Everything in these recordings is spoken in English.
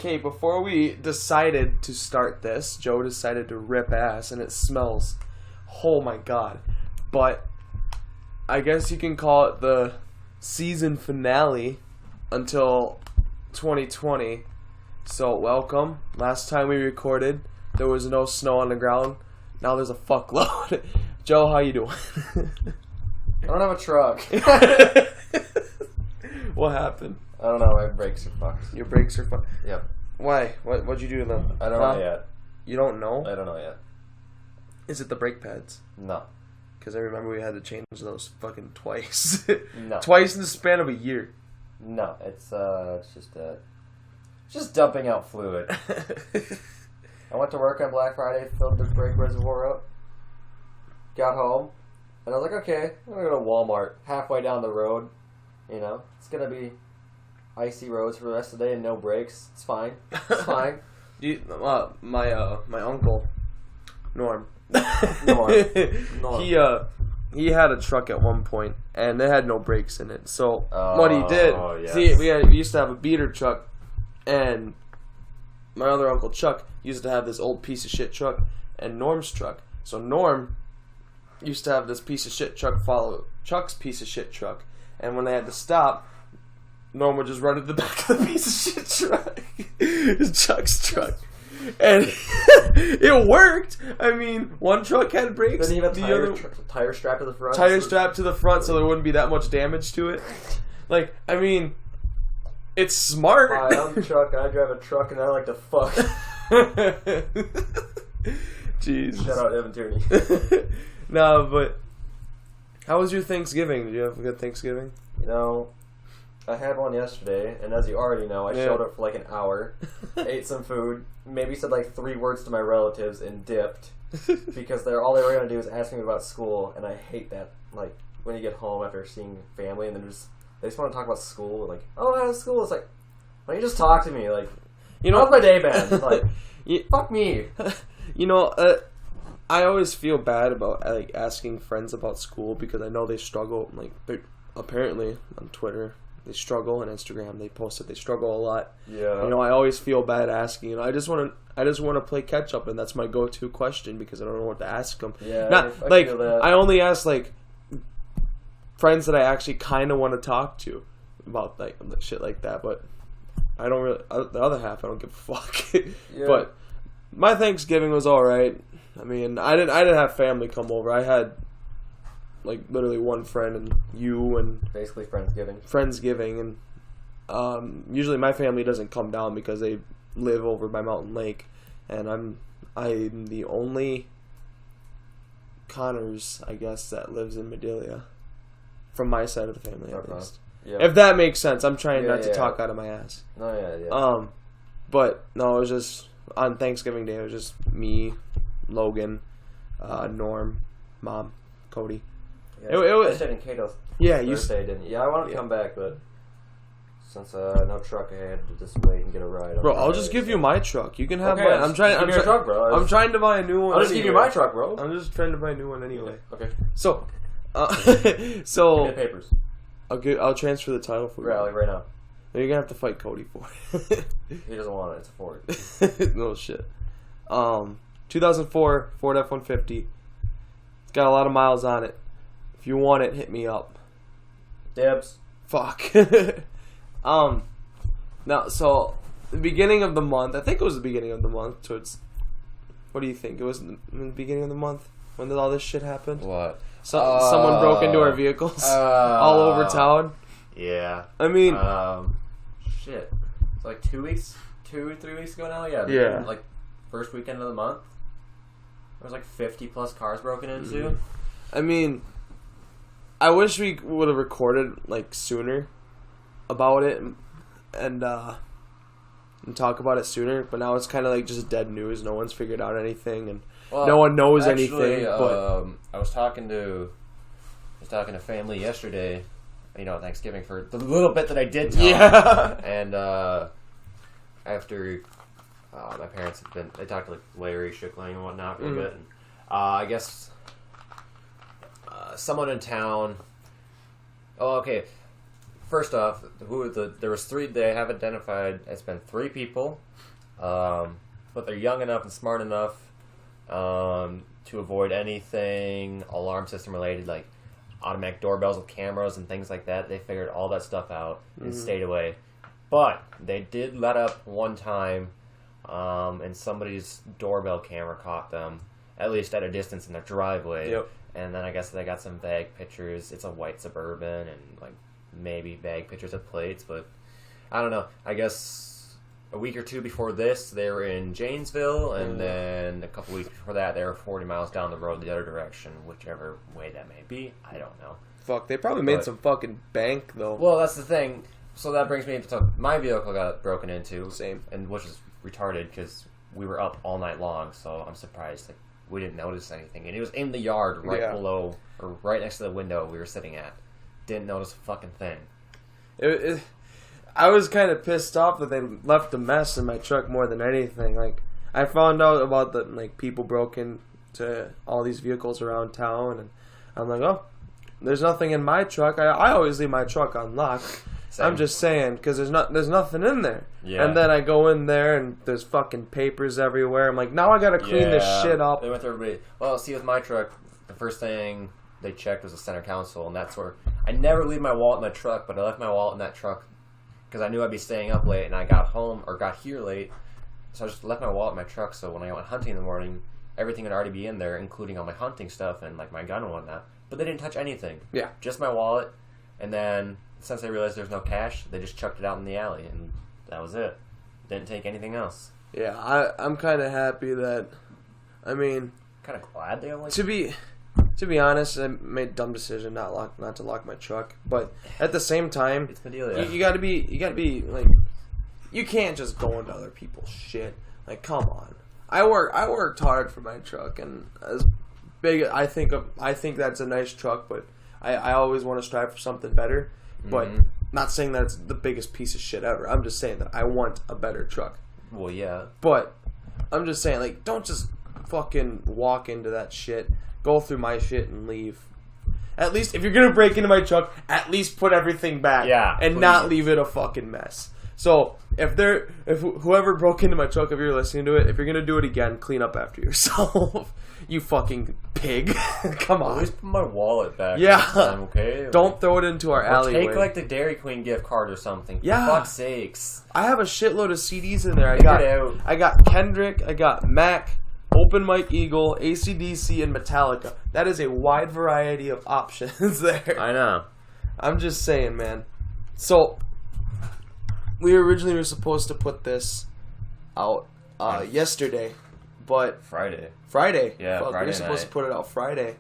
Okay, before we decided to start this, Joe decided to rip ass, and it smells. Oh my god. But I guess you can call it the season finale until 2020. So, welcome. Last time we recorded, there was no snow on the ground. Now there's a fuckload. Joe, how you doing? I don't have a truck. What happened? I don't know, my brakes are fucked. Your brakes are fucked? Yep. Why? What'd you do to them? I don't know yet. You don't know? I don't know yet. Is it the brake pads? No. Because I remember we had to change those fucking twice. No. Twice in the span of a year. No, it's just dumping out fluid. I went to work on Black Friday, filled the brake reservoir up, got home, and I was like, okay, I'm going to go to Walmart. Halfway down the road, you know, it's going to be icy roads for the rest of the day and no brakes. It's fine. It's fine. My uncle, Norm. Norm. He had a truck at one point, and it had no brakes in it. So what he did, yes. see, we used to have a beater truck, and my other uncle Chuck used to have this old piece of shit truck and Norm's truck. So Norm used to have this piece of shit truck follow Chuck's piece of shit truck, and when they had to stop, Norm would just run to the back of the piece of shit truck, Chuck's truck. And it worked. I mean, one truck had brakes. Then you have a tire strap to the front. Tire strap to the front so there wouldn't be that much damage to it. Like, I mean, it's smart. Hi, I'm Chuck. I drive a truck and I like to fuck. Jeez. Shout out Evan Tierney. No, but how was your Thanksgiving? Did you have a good Thanksgiving? You know, I had one yesterday, and as you already know, I showed up for like an hour, ate some food, maybe said like 3 words to my relatives, and dipped. Because all they were going to do is ask me about school, and I hate that. Like, when you get home after seeing family, and then they just want to talk about school. Like, oh, how's school? It's like, why don't you just talk to me? Like, you know, how's my day been? Like, fuck me. You know, I always feel bad about like asking friends about school because I know they struggle. Like, apparently on Twitter they struggle, and Instagram they post that they struggle a lot. Yeah. You know, I always feel bad asking. You know, I just want to play catch up, and that's my go-to question because I don't know what to ask them. Yeah. I feel that. I only ask like friends that I actually kind of want to talk to about like shit like that, but I don't really. The other half, I don't give a fuck. Yeah. But my Thanksgiving was all right. I mean, I didn't have family come over. I had like literally one friend and you and basically Friendsgiving, and usually my family doesn't come down because they live over by Mountain Lake, and I'm the only Connors, I guess, that lives in Medelia from my side of the family, at least. Yep. If that makes sense. I'm trying not to talk out of my ass. Oh yeah. But no, it was just on Thanksgiving Day. It was just me, Logan, Norm, Mom, Cody. Yeah, I stayed in Cato's Thursday, didn't you? Yeah, I wanted to come back, but since no truck, I had to just wait and get a ride. Bro, I'll just give you my truck. You can have okay, mine. I'm trying to buy a new one. I'll just give you my truck, bro. I'm just trying to buy a new one anyway. Okay. So, give me the papers. I'll transfer the title for you. Right now. You're gonna have to fight Cody for it. He doesn't want it. It's a Ford. No shit. 2004 Ford F-150. It's got a lot of miles on it. If you want it, hit me up. Dibs. Fuck. Now, so the beginning of the month. I think it was the beginning of the month. Towards. What do you think? It was in the beginning of the month when did all this shit happen? What? Someone broke into our vehicles all over town. Yeah. I mean, shit. It's like 2 weeks, 2 or 3 weeks ago now. Yeah. Yeah. Like first weekend of the month. There was like 50 plus cars broken into. Mm-hmm. I mean, I wish we would have recorded like sooner about it and talk about it sooner. But now it's kind of like just dead news. No one's figured out anything, and no one knows anything. But I was talking to family yesterday. You know, Thanksgiving for the little bit that I did tell. Yeah. And after my parents had been, they talked to like Larry Schickling and whatnot for a bit. And, I guess someone in town. Oh, okay. first off, there was three. They have identified. It's been 3 people, but they're young enough and smart enough to avoid anything alarm system related, like automatic doorbells with cameras and things like that. They figured all that stuff out and stayed away. But they did let up one time, and somebody's doorbell camera caught them, at least at a distance in their driveway. Yep. And then I guess they got some vague pictures. It's a white Suburban, and like maybe vague pictures of plates, but I don't know. I guess a week or 2 before this, they were in Janesville, and then a couple weeks before that, they were 40 miles down the road the other direction, whichever way that may be. I don't know. Fuck, they probably made some fucking bank, though. Well, that's the thing. So that brings me to my vehicle got broken into. Same. And which is retarded because we were up all night long, so I'm surprised that we didn't notice anything. And it was in the yard right below, or right next to the window we were sitting at. Didn't notice a fucking thing. I was kind of pissed off that they left a mess in my truck more than anything. Like, I found out about the, like, people broke into all these vehicles around town, and I'm like, oh, there's nothing in my truck. I always leave my truck unlocked. Same. I'm just saying, because there's nothing in there. Yeah. And then I go in there, and there's fucking papers everywhere. I'm like, now I gotta clean this shit up. They went through everybody. Well, see, with my truck, the first thing they checked was the center console, and that's where I never leave my wallet in my truck, but I left my wallet in that truck because I knew I'd be staying up late, and I got here late, so I just left my wallet in my truck. So when I went hunting in the morning, everything would already be in there, including all my hunting stuff and like my gun and whatnot. But they didn't touch anything. Yeah, just my wallet, and then since they realized there's no cash, they just chucked it out in the alley, and that was it. Didn't take anything else. Yeah, I'm kind of happy that. I mean, kind of glad they only. To be honest, I made a dumb decision not to lock my truck. But at the same time, it's Bedelia. You gotta be like, you can't just go into other people's shit. Like, come on. I worked hard for my truck, and as big I think that's a nice truck, but I always want to strive for something better. But not saying that it's the biggest piece of shit ever. I'm just saying that I want a better truck. Well, yeah. But I'm just saying, like, don't just fucking walk into that shit, go through my shit, and leave. At least, if you're gonna break into my truck, at least put everything back. Yeah. And please. Not leave it a fucking mess. So, if whoever broke into my truck, if you're listening to it, if you're gonna do it again, clean up after yourself. You fucking pig. Come on. At least put my wallet back. Yeah. Time, okay? Don't throw it into our alleyway. Take like the Dairy Queen gift card or something. Yeah. For fuck's sakes. I have a shitload of CDs in there. I got Kendrick, I got Mac, Open Mike Eagle, AC/DC, and Metallica. That is a wide variety of options there. I know. I'm just saying, man. So, we originally were supposed to put this out yesterday, but Friday. Yeah, Friday. We were supposed to put it out Friday.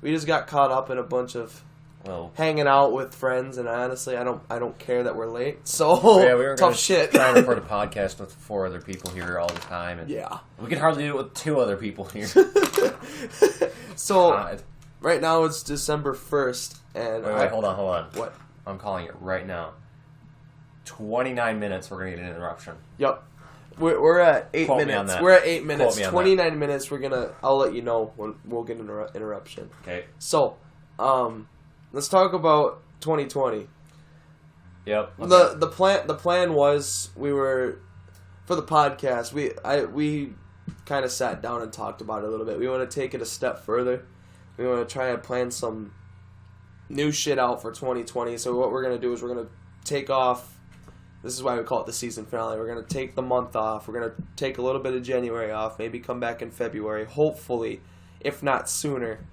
We just got caught up in a bunch of hanging out with friends, and honestly, I don't care that we're late. So yeah, we were tough shit. Trying to record a podcast with 4 other people here all the time, and yeah, we can hardly do it with 2 other people here. So right now it's December 1st, and wait, hold on. What? I'm calling it right now. 29 minutes. We're gonna get an interruption. Yep. We're at 8 minutes. We're at 8 minutes. 29 minutes. I'll let you know when we'll get an interruption. Okay. So, let's talk about 2020. Yep. Okay. The plan was for the podcast. We kind of sat down and talked about it a little bit. We want to take it a step further. We want to try and plan some new shit out for 2020. So what we're gonna do is we're gonna take off. This is why we call it the season finale. We're going to take the month off. We're going to take a little bit of January off. Maybe come back in February. Hopefully, if not sooner.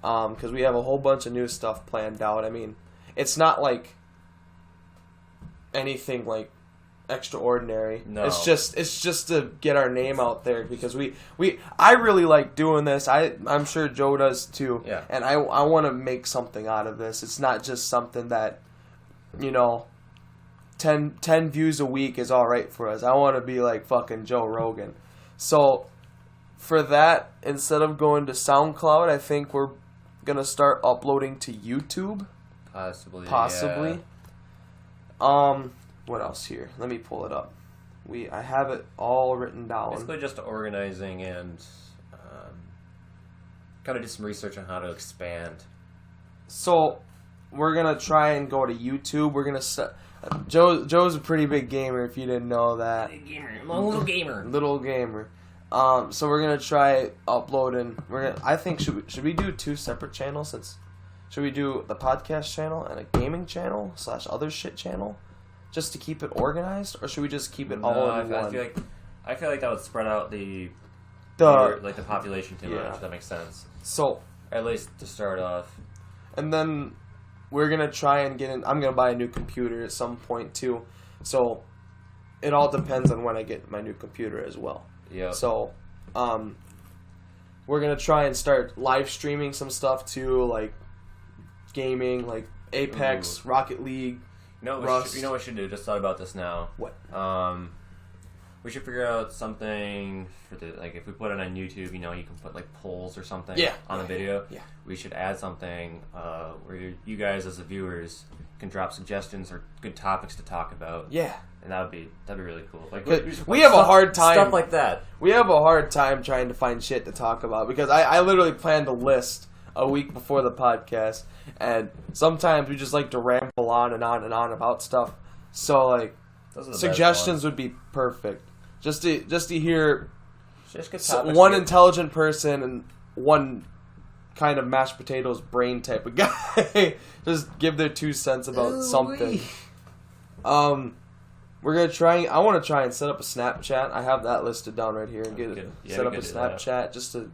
Because we have a whole bunch of new stuff planned out. I mean, it's not like anything like extraordinary. No. It's just to get our name out there. Because I really like doing this. I'm sure Joe does too. Yeah. And I want to make something out of this. It's not just something that, 10 views a week is alright for us. I want to be like fucking Joe Rogan. So, for that, instead of going to SoundCloud, I think we're going to start uploading to YouTube. Possibly. Yeah. What else here? Let me pull it up. I have it all written down. Basically just organizing and kind of do some research on how to expand. So, we're gonna try and go to YouTube. We're gonna Joe's a pretty big gamer. If you didn't know that, Big gamer. I'm a little gamer. Little gamer. So we're gonna try uploading. I think should we do 2 separate channels? Should we do the podcast channel and a gaming channel / other shit channel, just to keep it organized, or should we just keep it all in one? I feel like that would spread out the population too much. If that makes sense. So at least to start off. And then we're gonna try and I'm gonna buy a new computer at some point too. So it all depends on when I get my new computer as well. Yeah. So, we're gonna try and start live streaming some stuff too, like gaming, like Apex, Rocket League. Rust. You know what we should do? Just thought about this now. What? We should figure out something for if we put it on YouTube, you can put like polls or something on the video. Yeah. We should add something where you guys as the viewers can drop suggestions or good topics to talk about. Yeah. And that'd be really cool. Like we have a hard time stuff like that. We have a hard time trying to find shit to talk about because I literally planned a list a week before the podcast, and sometimes we just like to ramble on and on and on about stuff. So like suggestions would be perfect. Just to hear one intelligent person and one kind of mashed potatoes brain type of guy just give their 2 cents about something. We're gonna try. I want to try and set up a Snapchat. I have that listed down right here and set up a Snapchat just to,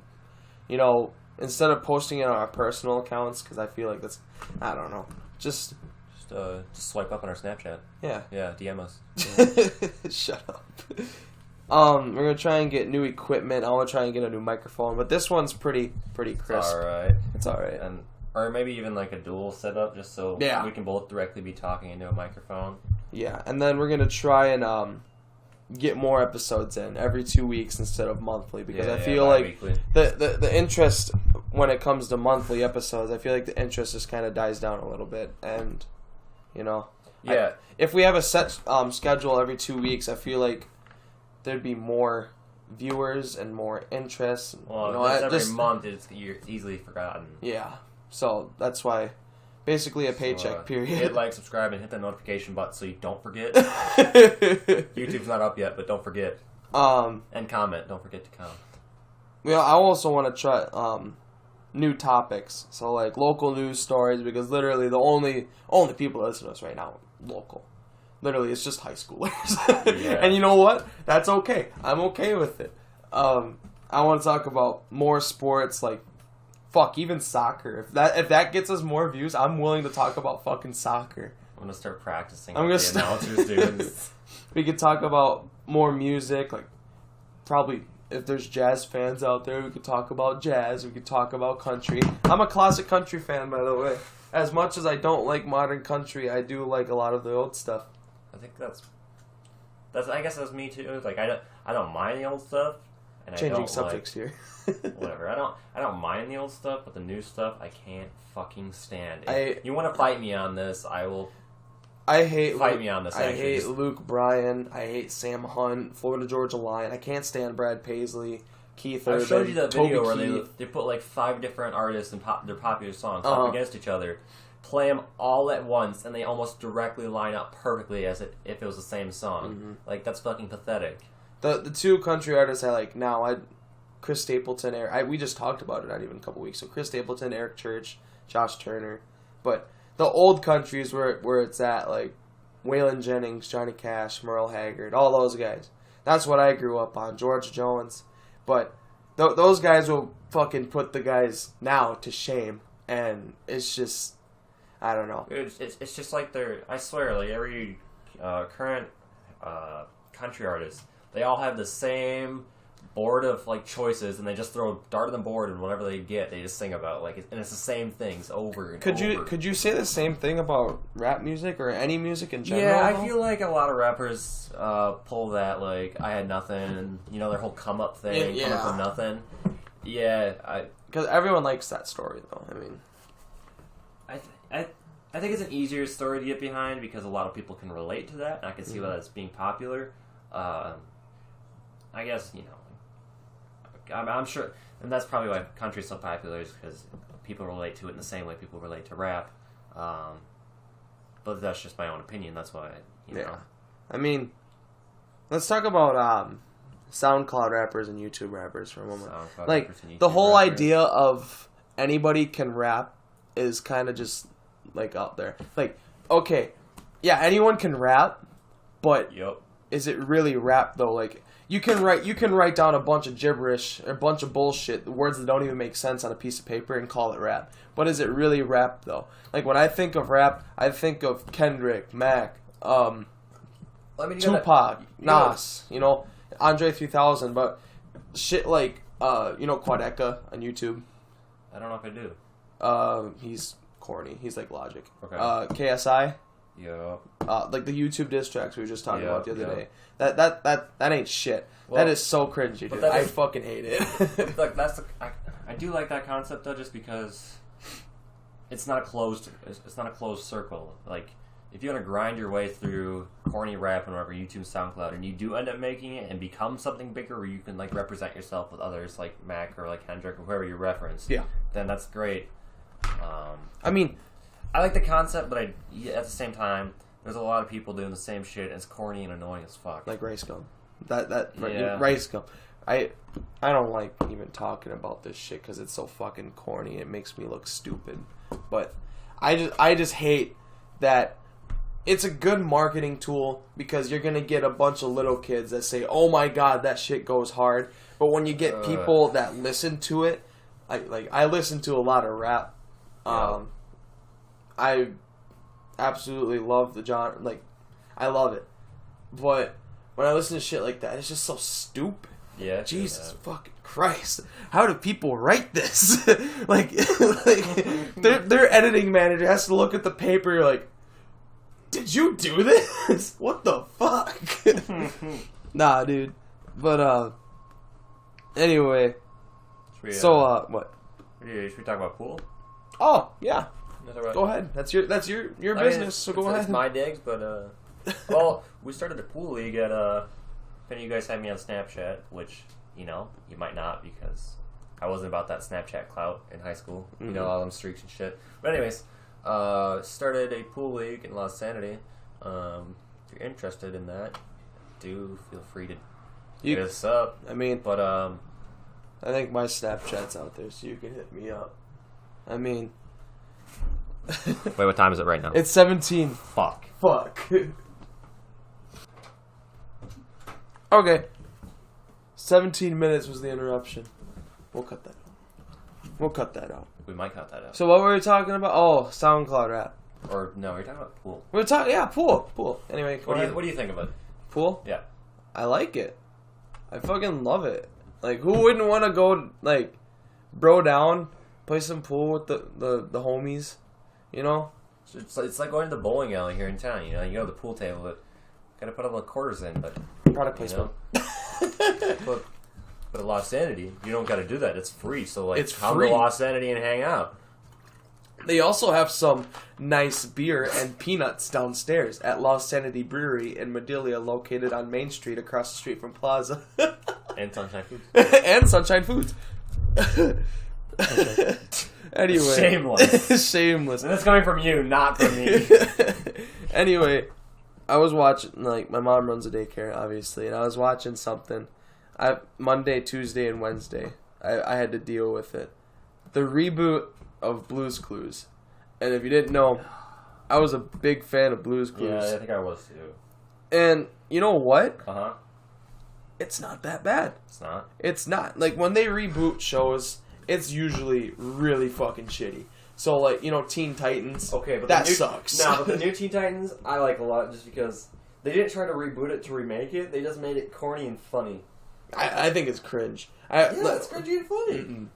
instead of posting it on our personal accounts because I feel like that's, I don't know, just swipe up on our Snapchat. Yeah. Yeah, DM us. Yeah. Shut up. We're gonna try and get new equipment. I want to try and get a new microphone, but this one's pretty crisp. It's all right. Or maybe even like a dual setup, just so we can both directly be talking into a microphone. Yeah, and then we're gonna try and get more episodes in every 2 weeks instead of monthly because I feel like the interest when it comes to monthly episodes, I feel like the interest just kind of dies down a little bit, and if we have a set schedule every 2 weeks, I feel like there'd be more viewers and more interest. Well, every month you're easily forgotten. Yeah, so that's why. Basically a paycheck period. Hit like, subscribe, and hit that notification button so you don't forget. YouTube's not up yet, but don't forget. And comment. Don't forget to comment. Yeah, I also want to try new topics. So like local news stories, because literally the only people that listen to us right now local. Literally, it's just high schoolers. And you know what? That's okay. I'm okay with it. I want to talk about more sports, like even soccer. If that gets us more views, I'm willing to talk about fucking soccer. I'm gonna start practicing. I'm gonna announcers do. We could talk about more music, like probably if there's jazz fans out there, we could talk about jazz. We could talk about country. I'm a classic country fan, by the way. As much as I don't like modern country, I do like a lot of the old stuff. I think that's I guess that's me too. Like I don't mind the old stuff. And changing subjects here. Whatever. I don't mind the old stuff, but the new stuff I can't fucking stand. If you want to fight me on this, I will. I hate me on this. I hate Luke Bryan. I hate Sam Hunt, Florida Georgia Line. I can't stand Brad Paisley, Keith Urban, I showed you that video where Keith. they put like 5 different artists and their popular songs up against each other, play them all at once, and they almost directly line up perfectly as if it was the same song. Mm-hmm. Like that's fucking pathetic. The 2 country artists I like now, Chris Stapleton, we just talked about it not even a couple weeks. So Chris Stapleton, Eric Church, Josh Turner, but the old country is where it's at, like Waylon Jennings, Johnny Cash, Merle Haggard, all those guys. That's what I grew up on, George Jones. But those guys will fucking put the guys now to shame, and it's just, I don't know. It's just like I swear, like every current country artist, they all have the same board of like choices, and they just throw a dart on the board, and whatever they get, they just sing about. And it's the same things over and over. Could you say the same thing about rap music or any music in general? Yeah, I feel like a lot of rappers pull that, like I had nothing, and their whole come up thing, coming from nothing. Yeah, because everyone likes that story, though. I mean, I think it's an easier story to get behind because a lot of people can relate to that, and I can see why that's being popular. I guess, I'm sure, and that's probably why country's so popular, is because people relate to it in the same way people relate to rap. But that's just my own opinion. That's why, you know. I mean, let's talk about SoundCloud rappers and YouTube rappers for a moment. Like, the whole idea of anybody can rap is kind of just, like, out there. Like, okay, yeah, anyone can rap, but is it really rap, though? Like, you can write down a bunch of gibberish, a bunch of bullshit, words that don't even make sense on a piece of paper and call it rap. But is it really rap, though? Like, when I think of rap, I think of Kendrick, Mac, Tupac, Nas, you know, Andre 3000, but shit like, you know, Quadeca on YouTube. I don't know if I do. He's corny. He's like Logic. Okay. KSI. Yeah. Like the YouTube diss tracks we were just talking about the other day. That ain't shit. Well, that is so cringy, dude. I fucking hate it. Like I do like that concept though, just because it's not a closed circle. Like, if you're gonna grind your way through corny rap and whatever, YouTube, SoundCloud, and you do end up making it and become something bigger where you can like represent yourself with others like Mac or like Kendrick or whoever you reference, then that's great. I mean, I like the concept, but at the same time, there's a lot of people doing the same shit, and it's corny and annoying as fuck. Like Rice Gum. Rice Gum. I don't like even talking about this shit because it's so fucking corny. It makes me look stupid. But I just hate that. It's a good marketing tool because you're gonna get a bunch of little kids that say, "Oh my god, that shit goes hard." But when you get people that listen to it, I listen to a lot of rap. I absolutely love the genre. Like, I love it. But when I listen to shit like that, it's just so stupid. Yeah. Jesus fucking Christ. How do people write this? like their editing manager has to look at the paper like, did you do this? What the fuck? Nah, dude. But, anyway. What? Should we talk about pool? Oh, yeah. Go ahead. That's your business, so go ahead. It's my digs, but, well, we started the pool league at, if any of you guys have me on Snapchat, which, you know, you might not because I wasn't about that Snapchat clout in high school. Mm-hmm. You know, all them streaks and shit. But anyways, started a pool league in Los Sanity. If you're interested in that, do feel free to hit us up. I mean, but, I think my Snapchat's out there, so you can hit me up. I mean... Wait, what time is it right now? It's 17. Fuck. Okay. 17 minutes was the interruption. We'll cut that out. We might cut that out. So what were we talking about? Oh, SoundCloud rap. Or, no, we're talking about pool. We're talking, yeah, pool. Anyway, what do you think of it? Pool? Yeah. I like it. I fucking love it. Like, who wouldn't want to go, like, bro down, play some pool with the homies, you know? It's like going to the bowling alley here in town, you know? You go to the pool table, but gotta put all the quarters in, but... Product placement. but at Los Sanity, you don't gotta do that. It's free, so, like, it's come free. to Los Sanity and hang out. They also have some nice beer and peanuts downstairs at Los Sanity Brewery in Madilia, located on Main Street across the street from Plaza. And Sunshine Foods. And Sunshine Foods. Anyway. Shameless. And that's coming from you, not from me. Anyway, I was watching, like, my mom runs a daycare, obviously, and I was watching something. Monday, Tuesday, and Wednesday, I had to deal with it. The reboot of Blue's Clues. And if you didn't know, I was a big fan of Blue's Clues. Yeah, I think I was too. And you know what? Uh-huh. It's not that bad. It's not? It's not. Like, when they reboot shows, it's usually really fucking shitty. So, like, you know, Teen Titans. Okay, but that sucks. No, but the new Teen Titans, I like a lot just because they didn't try to reboot it to remake it. They just made it corny and funny. I think it's cringe. It's cringy and funny. Mm-mm.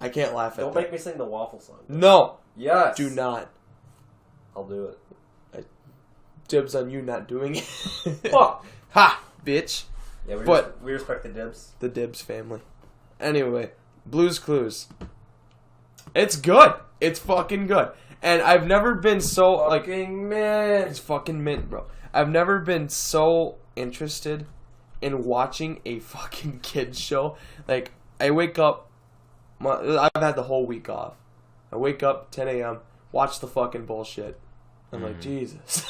I can't laugh at Don't that. make me sing the waffle song. No. Yes. Do not. I'll do it. Dibs on you not doing it. Fuck. Ha, bitch. Yeah, we respect the dibs. The Dibs family. Anyway, Blue's Clues. It's good. It's fucking good. And I've never been so fucking mint. It's fucking mint, bro. I've never been so interested in watching a fucking kids show. Like, I wake up. I've had the whole week off. I wake up 10 a.m., watch the fucking bullshit. I'm like, Jesus.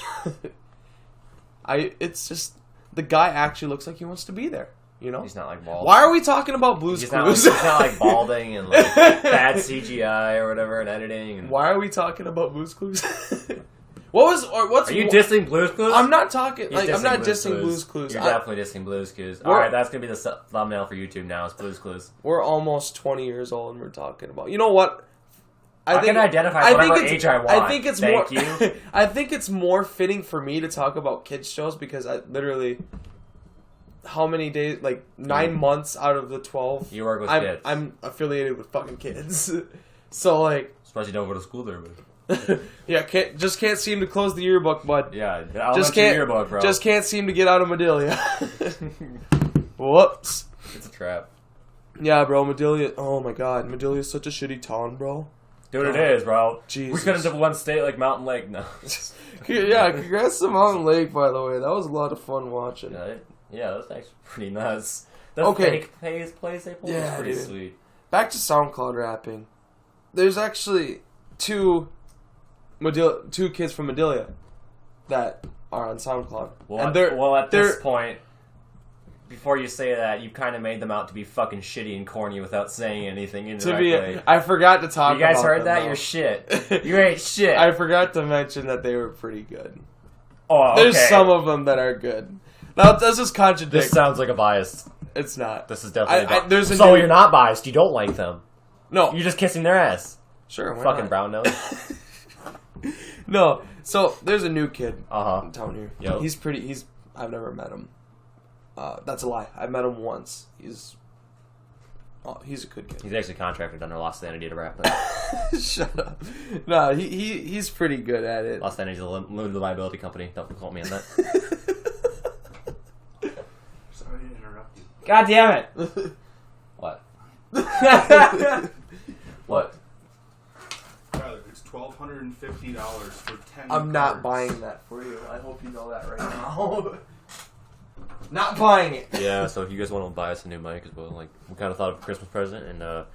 It's just, the guy actually looks like he wants to be there, you know? He's not like bald. Why are we talking about Blue's Clues? He's not like balding and like bad CGI or whatever and editing. And... Why are we talking about Blue's Clues? What's Are you dissing Blue's Clues? I'm not talking, He's I'm not Blue's dissing Blue's Clues. You're definitely dissing Blue's Clues. Alright, that's gonna be the thumbnail for YouTube now, it's Blue's Clues. We're almost 20 years old and we're talking about, you know what? I can identify whatever age I want. I think it's Thank more. you. I think it's more fitting for me to talk about kids shows because I literally, how many days? Like 9 months out of the 12, you work with kids. I'm affiliated with fucking kids, so like. Surprised you don't go to school there, but. Yeah, can't seem to close the yearbook, bud. Yeah, just can't yearbook, bro. Just can't seem to get out of Medelia. Whoops. It's a trap. Yeah, bro, Medelia. Oh my god, Medelia is such a shitty town, bro. Dude, it is, bro. Jesus. We couldn't have one state like Mountain Lake, no. Yeah, congrats to Mountain Lake, by the way. That was a lot of fun watching. Yeah, that was actually pretty nuts. The fake plays they pulled was pretty sweet. Back to SoundCloud rapping. There's actually two kids from Medelia that are on SoundCloud. Well, at this point, before you say that, you kind of made them out to be fucking shitty and corny without saying anything indirectly. I forgot to talk about You guys heard them, that? though. You're shit. You ain't shit. I forgot to mention that they were pretty good. Oh, okay. There's some of them that are good. Now, this is contradict. This sounds like a bias. It's not. This is definitely there's So you're not biased. You don't like them. No. You're just kissing their ass. Sure, why fucking not? brown nose. No. So, there's a new kid Uh-huh. in town here. Yep. I've never met him. That's a lie. I met him once. He's a good kid. He's actually contracted under Lost Sanity to rap. But Shut up. No, he's pretty good at it. Lost Sanity's a limited liability company. Don't quote me on that. Sorry to interrupt you. God damn it! What? What? Tyler, it's $1,250 for 10 I'm not cards. buying that for you. I hope you know that right now. Not buying it. Yeah, so if you guys want to buy us a new mic as well, like we kind of thought of a Christmas present, and our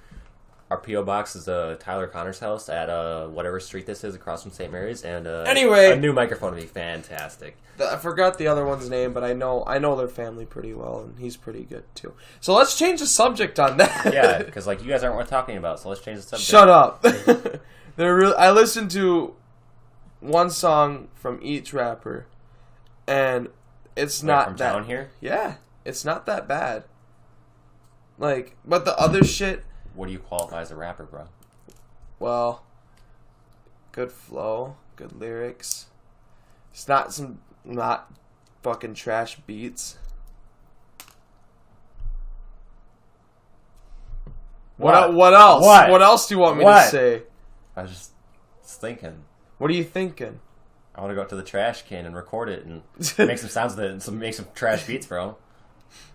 P.O. box is Tyler Connor's house at whatever street this is across from St. Mary's, and anyway, a new microphone would be fantastic. I forgot the other one's name, but I know their family pretty well, and he's pretty good too. So let's change the subject on that. Yeah, because like you guys aren't worth talking about, so let's change the subject. Shut up. I listened to one song from each rapper, and it's not from that down here. Yeah, it's not that bad. Like, but the other shit. What do you qualify as a rapper, bro? Well, good flow, good lyrics. It's not fucking trash beats. What else? What? What else do you want me to say? I was just thinking. What are you thinking? I want to go up to the trash can and record it and make some sounds with it and make some trash beats, bro.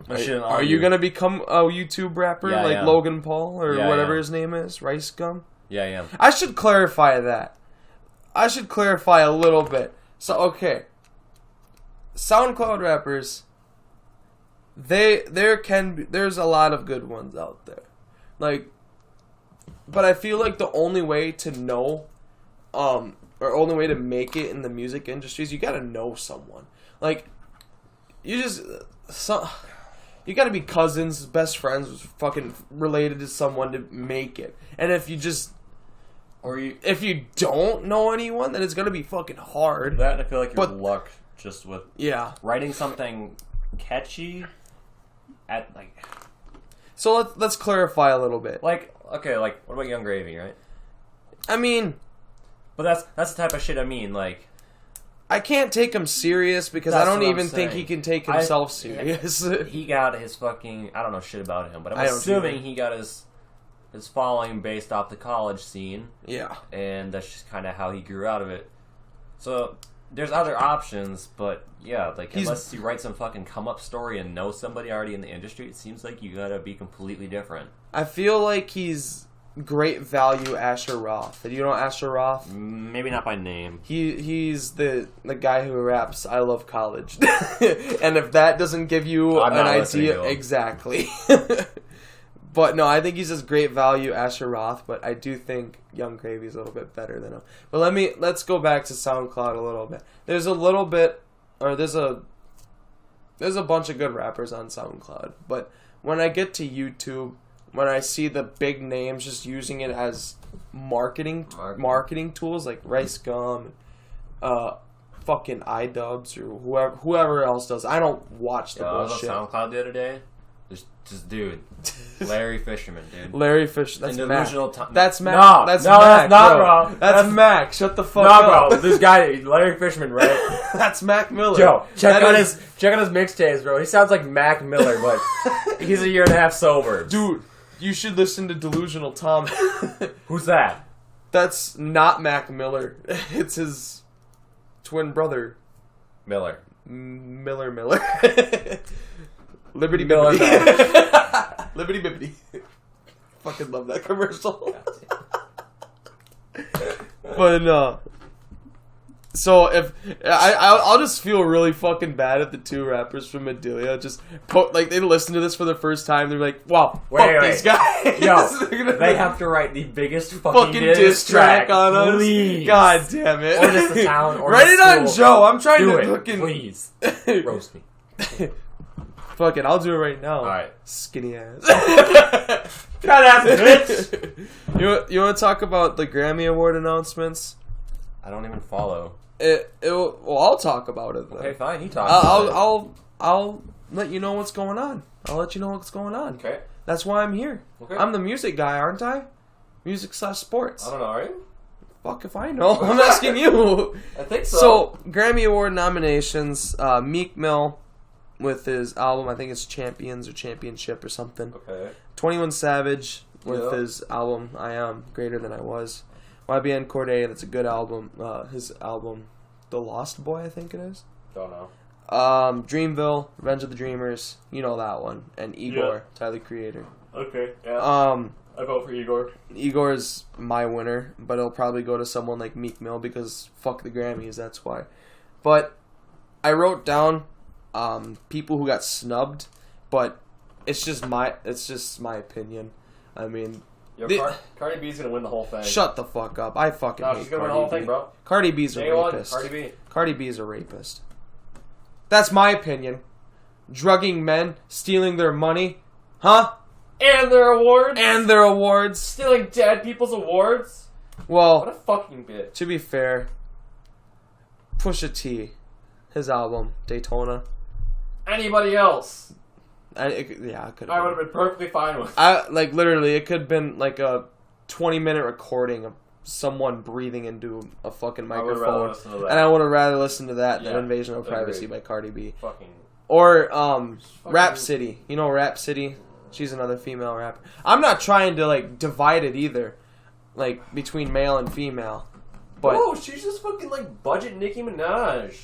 Are you gonna become a YouTube rapper like Logan Paul or whatever his name is? Rice Gum? Yeah, I am. I should clarify that. I should clarify a little bit. So, okay. SoundCloud rappers, there's a lot of good ones out there. Like, but I feel like the only way to know, or only way to make it in the music industry is you gotta know someone. Like, you gotta be cousins, best friends, fucking related to someone to make it. And if you don't know anyone, then it's gonna be fucking hard. That, I feel like your luck just with writing something catchy at like. So let's clarify a little bit. Like, okay, like what about Young Gravy, right? I mean, but that's the type of shit I mean. Like, I can't take him serious because I don't even think he can take himself serious. He got his fucking. I don't know shit about him, but I'm assuming he got his following based off the college scene. Yeah, and that's just kind of how he grew out of it. So there's other options, but yeah, like unless you write some fucking come up story and know somebody already in the industry, it seems like you gotta be completely different. I feel like he's great value Asher Roth. Do you know Asher Roth? Maybe not by name. He's the guy who raps I Love College. And if that doesn't give you an idea, exactly. But no, I think he's just great value, Asher Roth. But I do think Young Gravy's a little bit better than him. But let's go back to SoundCloud a little bit. There's a bunch of good rappers on SoundCloud. But when I get to YouTube, when I see the big names just using it as marketing tools like Rice Gum, fucking iDubbbz or whoever else does, I don't watch the bullshit. I was on SoundCloud the other day. Just dude, Larry Fisherman, dude. Larry Fisher, that's Mac. That's Mac. No, that's not, bro. That's Mac. Shut the fuck up. No, bro. This guy, Larry Fisherman, right? That's Mac Miller. Yo, check out his mixtapes, bro. He sounds like Mac Miller, but he's a year and a half sober. Dude, you should listen to Delusional Tom. Who's that? That's not Mac Miller. It's his twin brother. Miller. Miller. Liberty Miller. Bibbidi. Liberty Bibbidi. Fucking love that commercial. But so if I'll just feel really fucking bad at the two rappers from Adelia. Just they listen to this for the first time. They're like, "Wow, fuck these guys." Yo, they have to write the biggest fucking diss track on us. Please. God damn it! Or just the town. Or write it on Joe. I'm trying do to it, fucking please roast me. Fuck it, I'll do it right now. Alright. Skinny ass. Fat ass bitch! You want to talk about the Grammy Award announcements? I don't even follow. Well, I'll talk about it then. Okay, fine. You talk about it. I'll let you know what's going on. Okay. That's why I'm here. Okay. I'm the music guy, aren't I? Music/sports. I don't know, are you? Fuck if I know. I'm asking you. I think so. So, Grammy Award nominations, Meek Mill with his album, I think it's Champions or Championship or something. Okay. 21 Savage with his album, I Am Greater Than I Was. YBN Cordae, that's a good album. His album, The Lost Boy, I think it is. Don't know. Dreamville, Revenge of the Dreamers, you know that one. And Igor, Tyler, the Creator. Okay, yeah. I vote for Igor. Igor is my winner, but it'll probably go to someone like Meek Mill because fuck the Grammys, that's why. But I wrote down people who got snubbed, but it's just my opinion. I mean, Cardi B's gonna win the whole thing. Shut the fuck up! I fucking hate she's gonna Cardi win the whole B. thing, bro. Cardi B's a rapist. Cardi B. Cardi B's a rapist. That's my opinion. Drugging men, stealing their money, huh? And their awards. Stealing dead people's awards. Well, what a fucking bitch. To be fair, Pusha T, his album Daytona. Anybody else? I could have. I would have been perfectly fine with. Literally, it could have been like a 20-minute recording of someone breathing into a fucking microphone, and I would have rather listened to that than Invasion of Privacy by Cardi B. Or Rap City. You know Rap City? She's another female rapper. I'm not trying to divide it either, between male and female. But she's just fucking budget Nicki Minaj.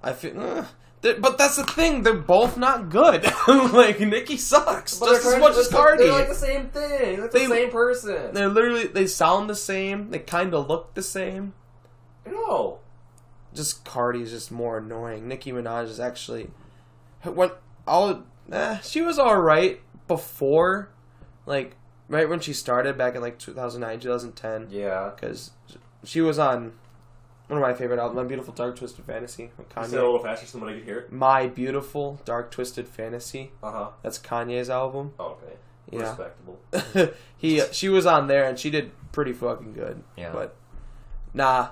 I feel. But that's the thing, they're both not good. Nicki sucks just as much as Cardi. They're the same thing. They're the same person. They're literally, they sound the same. They kind of look the same. I know. Just Cardi is just more annoying. Nicki Minaj is actually, she was alright before, right when she started back in 2009, 2010. Yeah. Because she was on one of my favorite albums, My Beautiful Dark Twisted Fantasy with Kanye. Say it a little faster so I can hear it. My Beautiful Dark Twisted Fantasy. Uh-huh. That's Kanye's album. Oh, okay. Yeah. Respectable. She was on there and she did pretty fucking good. Yeah. But nah.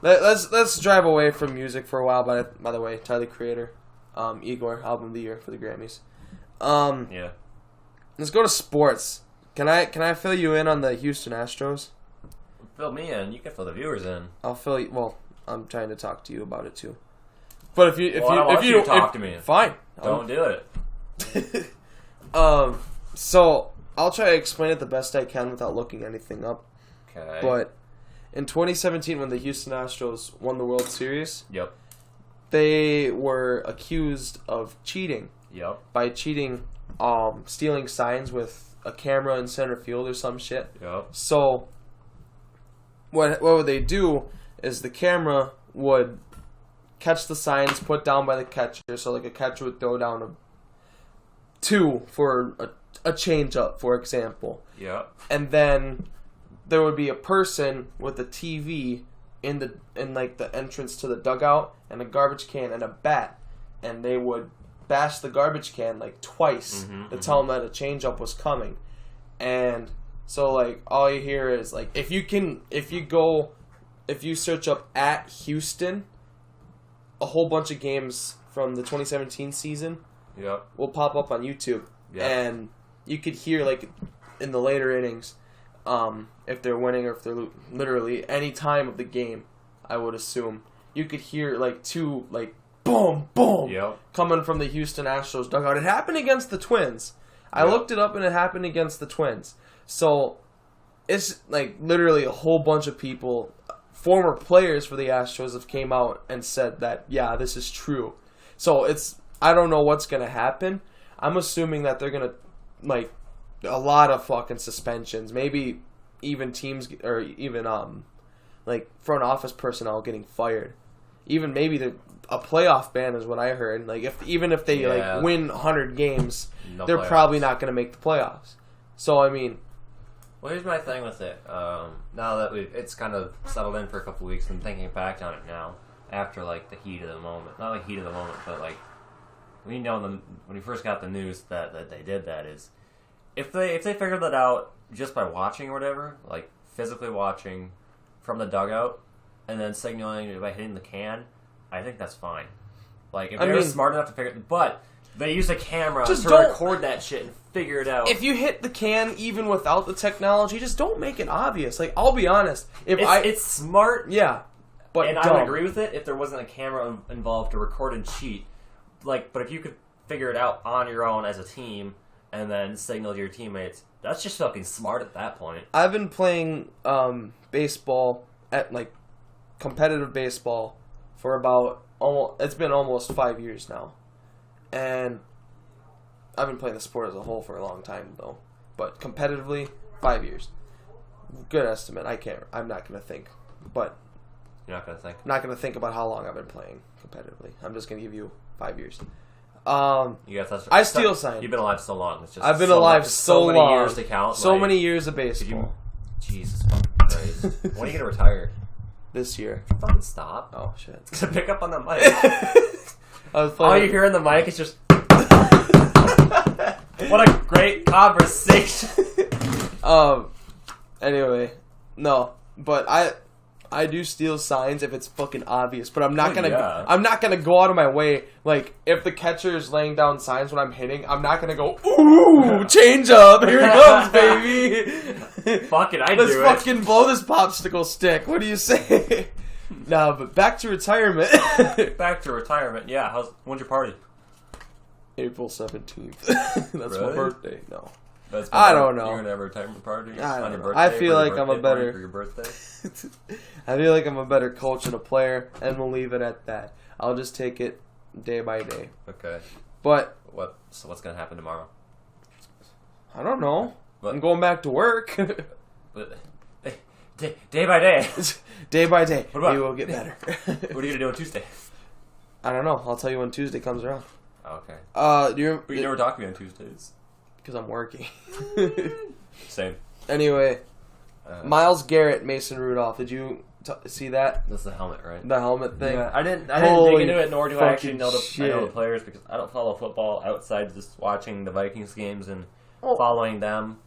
Let's drive away from music for a while. By the way, Tyler, the Creator, Igor, Album of the Year for the Grammys. Yeah. Let's go to sports. Can I fill you in on the Houston Astros? Fill me in. You can fill the viewers in. I'll fill you. Well, I'm trying to talk to you about it too. But if you talk to me, fine. Don't do it. So I'll try to explain it the best I can without looking anything up. Okay. But in 2017, when the Houston Astros won the World Series, yep, they were accused of cheating. Yep. By cheating, stealing signs with a camera in center field or some shit. Yep. So what would they do is the camera would catch the signs put down by the catcher. So a catcher would throw down a 2 for a a changeup, for example. Yeah. And then there would be a person with a TV in the entrance to the dugout and a garbage can and a bat, and they would bash the garbage can like twice to tell them that a changeup was coming. And so like all you hear is like if you search up at Houston, a whole bunch of games from the 2017 season will pop up on YouTube, and you could hear like in the later innings, if they're winning or if they're literally any time of the game, I would assume you could hear like two like boom boom coming from the Houston Astros dugout. It happened against the Twins. I looked it up and it happened against the Twins. So it's like literally a whole bunch of people, former players for the Astros, have came out and said that this is true. So I don't know what's gonna happen. I'm assuming that they're gonna like a lot of fucking suspensions, maybe even teams or even like front office personnel getting fired. Even maybe a playoff ban is what I heard. Like even if they like win 100 games, they're probably not going to make the playoffs. So I mean, well, here's my thing with it. Now that it's kind of settled in for a couple weeks, and thinking back on it now, after like the heat of the moment, not like heat of the moment, but like when you first got the news that they did that, is if they figured that out just by watching or whatever, like physically watching from the dugout and then signaling by hitting the can, I think that's fine. Like if they're smart enough to figure it, but they use a camera to record that shit and figure it out. If you hit the can even without the technology, just don't make it obvious. Like I'll be honest, it's smart, but and I would agree with it if there wasn't a camera involved to record and cheat. Like, but if you could figure it out on your own as a team and then signal to your teammates, that's just fucking smart at that point. I've been playing baseball at like competitive baseball for it's been almost 5 years now, and I've been playing the sport as a whole for a long time though. But competitively, 5 years, good estimate. I'm not gonna think, but you're not gonna think. I'm not gonna think about how long I've been playing competitively. I'm just gonna give you 5 years. I steal sign. You've been alive so long. It's just I've been alive so long. So many years to count. So many years of baseball. Jesus fucking Christ. When are you gonna retire? This year. Fucking stop. Oh shit. To pick up on the mic. All you hear in the mic is just what a great conversation. Anyway, no, but I do steal signs if it's fucking obvious, but I'm not gonna go out of my way. Like if the catcher is laying down signs when I'm hitting, I'm not gonna go, ooh, change up, here it comes, baby. Fuck it, Let's fucking blow this popsicle stick. What do you say? No, but back to retirement. Yeah. When's your party? April 17th. That's really? my birthday. No. I don't know. You're gonna have a retirement party on your birthday? I feel like I'm a better for your birthday. I feel like I'm a better coach and a player, and we'll leave it at that. I'll just take it day by day. Okay. But So what's gonna happen tomorrow? I don't know. I'm going back to work. But day by day. Day by day. We will get better. What are you gonna do on Tuesday? I don't know. I'll tell you when Tuesday comes around. Okay. But you never talk to me on Tuesdays. Because I'm working. Same. Anyway, Myles Garrett, Mason Rudolph. Did you see that? That's the helmet, right? The helmet thing. Yeah, I didn't dig into it, nor do I actually know the players, because I don't follow football outside just watching the Vikings games and following them.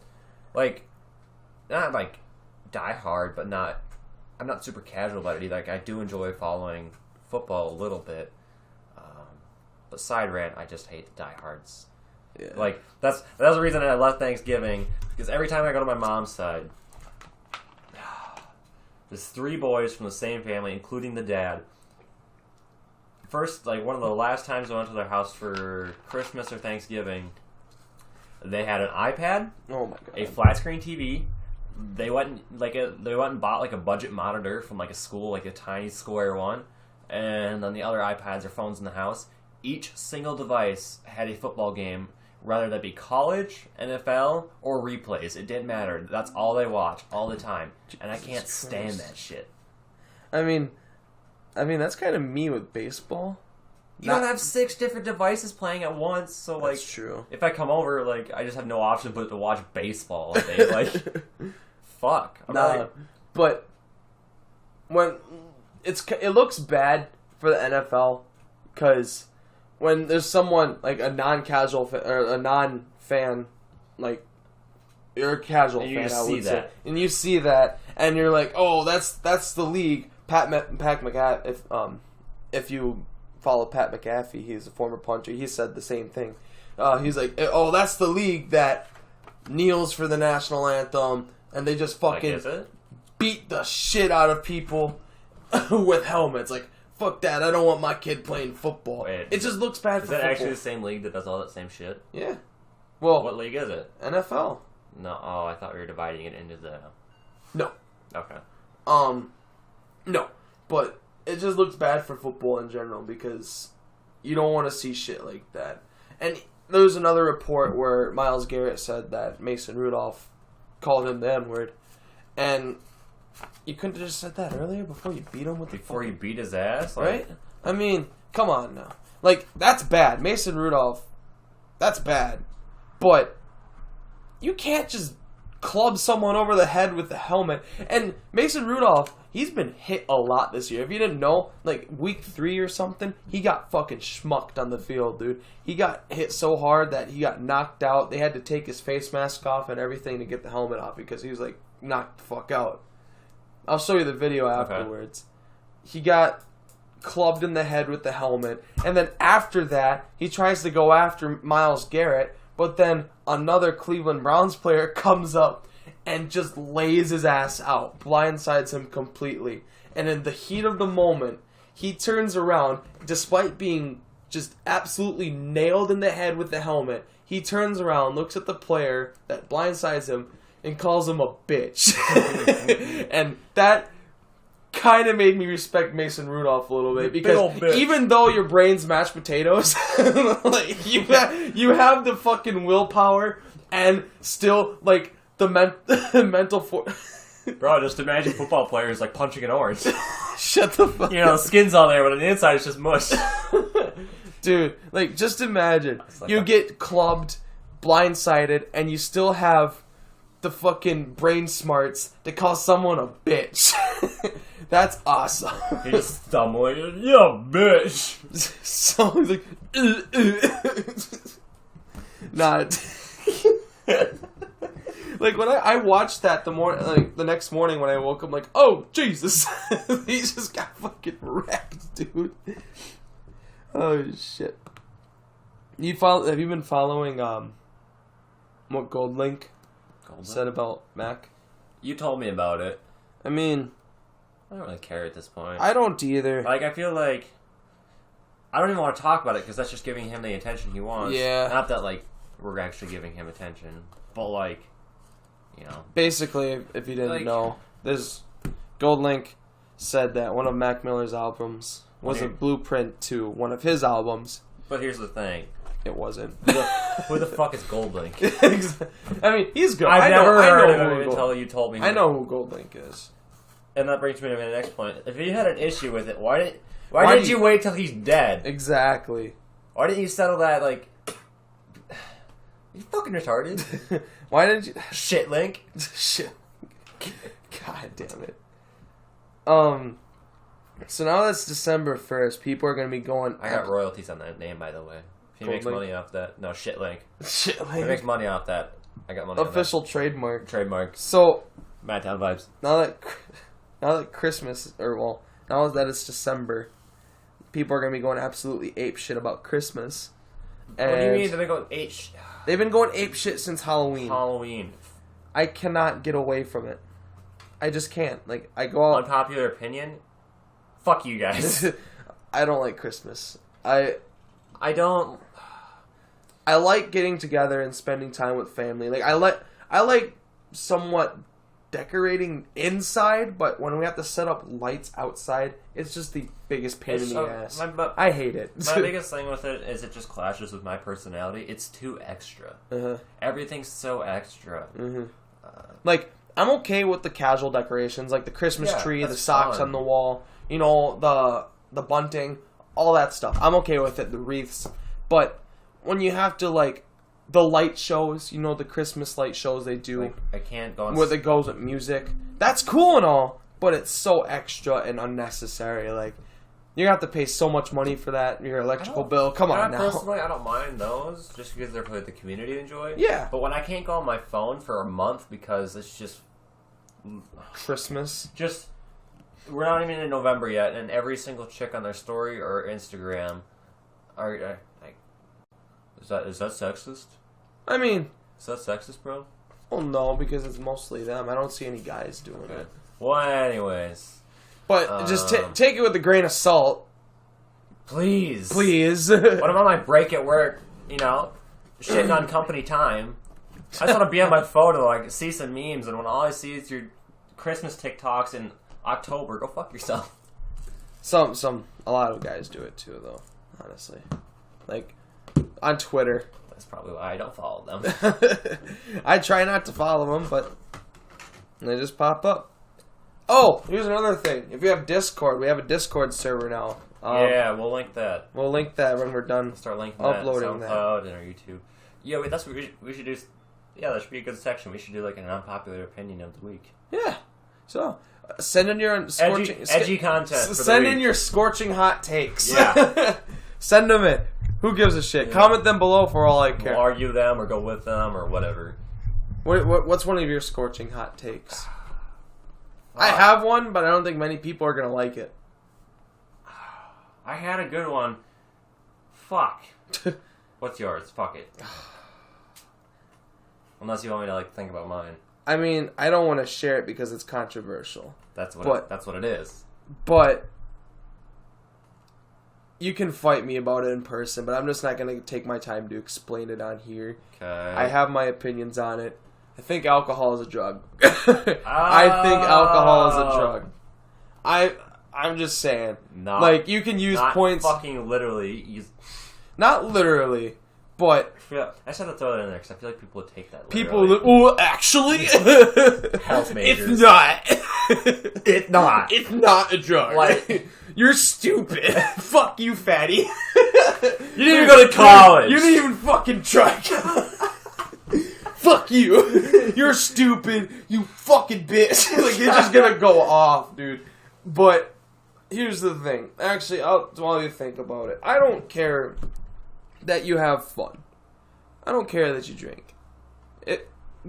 Like, not like die hard, but I'm not super casual about it either. Like, I do enjoy following football a little bit. But side rant, I just hate the diehards. Yeah. Like that's the reason I left Thanksgiving, because every time I go to my mom's side, there's 3 boys from the same family, including the dad. First, like one of the last times I went to their house for Christmas or Thanksgiving, they had an iPad, oh my god, a flat screen TV. They went and bought like a budget monitor from like a school, like a tiny square one, and then the other iPads or phones in the house. Each single device had a football game, whether that be college, NFL, or replays. It didn't matter. That's all they watch all the time, and I can't stand that shit. I mean that's kind of me with baseball, You don't have 6 different devices playing at once, so like, that's true. if I come over, like, I just have no option but to watch baseball all day. Like, fuck. But when it looks bad for the NFL because when there's someone like a non-casual or a non-fan, like you're a casual and you fan, just I see would that. say, and you see that, and you're like, oh, that's the league. Pat McAfee, if you follow Pat McAfee, he's a former punter. He said the same thing. He's like, oh, that's the league that kneels for the national anthem, and they just fucking beat the shit out of people with helmets. Like, fuck that. I don't want my kid playing football. Wait, it just looks bad for football. Is that actually the same league that does all that same shit? Yeah. Well, what league is it? NFL. No. Oh, I thought we were dividing it into the... No. Okay. No. But it just looks bad for football in general because you don't want to see shit like that. And there was another report where Myles Garrett said that Mason Rudolph called him the N-word. And you couldn't have just said that earlier before you beat him with the Before you beat his ass? Like, right? I mean, come on now. Like, that's bad. Mason Rudolph, that's bad. But you can't just club someone over the head with the helmet. And Mason Rudolph, he's been hit a lot this year. If you didn't know, like week 3 or something, he got fucking schmucked on the field, dude. He got hit so hard that he got knocked out. They had to take his face mask off and everything to get the helmet off because he was like knocked the fuck out. I'll show you the video afterwards. He got clubbed in the head with the helmet, and then after that, he tries to go after Myles Garrett, but then another Cleveland Browns player comes up and just lays his ass out, blindsides him completely. And in the heat of the moment, he turns around, despite being just absolutely nailed in the head with the helmet, he turns around, looks at the player that blindsides him, and calls him a bitch. And that kind of made me respect Mason Rudolph a little bit because even though your brain's mashed potatoes, like you have the fucking willpower and still like the mental Bro, just imagine football players like punching an orange. Shut the fuck up. You know, the skin's on there, but on the inside it's just mush. Dude, like just imagine you get clubbed, blindsided, and you still have the fucking brain smarts to call someone a bitch. That's awesome. He just stumbling, yeah, bitch. So he's like, not. Like when I watched that the next morning when I woke up, I'm like, oh Jesus, he just got fucking wrecked, dude. Oh shit. Have you been following what Goldlink said about Mac? You told me about it. I mean, I don't really care at this point. I don't either. Like, I feel like I don't even want to talk about it because that's just giving him the attention he wants. Yeah. Not that, like, we're actually giving him attention, but, like, you know. Basically, if you didn't know, this Goldlink said that one of Mac Miller's albums was a blueprint to one of his albums. But here's the thing. It wasn't. Who the fuck is Goldlink? I mean, he's good. I've never heard of him until you told me. I know who Goldlink is. And that brings me to my next point. If you had an issue with it, why did you wait till he's dead? Exactly. Why didn't you settle that, like... You fucking retarded. Why didn't you... Shit, Link. Shit. God damn it. So now that's December 1st, people are going to be going... I got royalties on that name, by the way. If he makes money off that... No, Shit Link. Shit Link. If he makes money off that, I got money Official on that. trademark. Trademark. So... Madtown vibes. Now that Christmas, now that it's December, people are going to be going absolutely ape shit about Christmas. And what do you mean they've been going ape shit? They've been going ape shit since Halloween. I cannot get away from it. I just can't. Like, I go out... Unpopular opinion? Fuck you guys. I don't like Christmas. I don't... I like getting together and spending time with family. Like, I like somewhat decorating inside, but when we have to set up lights outside, it's just the biggest pain in the ass. I hate it. My biggest thing with it is it just clashes with my personality. It's too extra. Everything's so extra. Like, I'm okay with the casual decorations, like the Christmas tree, the socks on the wall, you know, the bunting. all that stuff. I'm okay with it, the wreaths. But when you have to, like, the light shows, you know, the Christmas light shows they do. Like, I can't go on... Where it goes with music. That's cool and all, but it's so extra and unnecessary. Like, you have to pay so much money for that, your electrical bill. Come on now. Personally, I don't mind those, just because they're for the community to enjoy. Yeah. But when I can't go on my phone for a month because it's just... Christmas. Just... We're not even in November yet, and every single chick on their story or Instagram are like... Is that sexist? I mean... Is that sexist, bro? Well, no, because it's mostly them. I don't see any guys doing it. Well, anyways... But just take it with a grain of salt. Please. Please. What if I'm on my break at work, you know, shitting on company time? I just want to be on my phone to, like, see some memes, and when all I see is your Christmas TikToks in October, go fuck yourself. A lot of guys do it too, though, honestly. Like, on Twitter. That's probably why I don't follow them. I try not to follow them, but they just pop up. Oh, here's another thing. If you have Discord, we have a Discord server now. Yeah, we'll link that. We'll link that when we're done. We'll start linking uploading that on SoundCloud and our YouTube. Yeah, wait, that's what we should do. Yeah, that should be a good section. We should do like an unpopular opinion of the week. Yeah. So, send in your scorching... Edgy content for Send the in week. your scorching hot takes. Yeah. Send them in. Who gives a shit? Yeah. Comment them below for all I care. We'll argue them or go with them or whatever. What's one of your scorching hot takes? I have one, but I don't think many people are going to like it. I had a good one. Fuck. What's yours? Fuck it. Unless you want me to, like, think about mine. I mean, I don't want to share it because it's controversial. That's what it is. But you can fight me about it in person, but I'm just not going to take my time to explain it on here. Okay. I have my opinions on it. I think alcohol is a drug. I think alcohol is a drug. I'm just saying. Like, you can use points... fucking literally. Not literally, but... Yeah, I just had to throw that in there because I feel like people would take that literally. Well, actually... Health majors. It's not. It's not. It's not a drug. Like, you're stupid. Fuck you, fatty. You didn't even go to college. You didn't even fucking try. Fuck you. You're stupid. You fucking bitch. Like, you're just gonna go off, dude. But here's the thing. Actually, while you think about it, I don't care that you have fun. I don't care that you drink.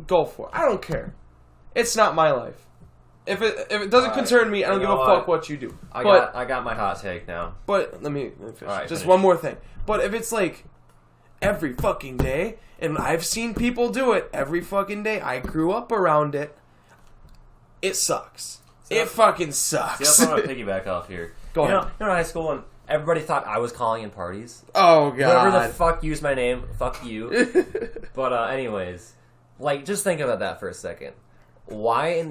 Go for it. I don't care. It's not my life. If it doesn't concern me, I don't give a fuck what you do. I got my hot take now. But let me finish. Right, just one more thing. But if it's like every fucking day, and I've seen people do it every fucking day, I grew up around it. It sucks. It fucking sucks. See, that's what I'm gonna piggyback off here. Go ahead. You know in high school when everybody thought I was calling in parties? Oh, God. Whoever the fuck used my name, fuck you. But anyways, like, just think about that for a second. Why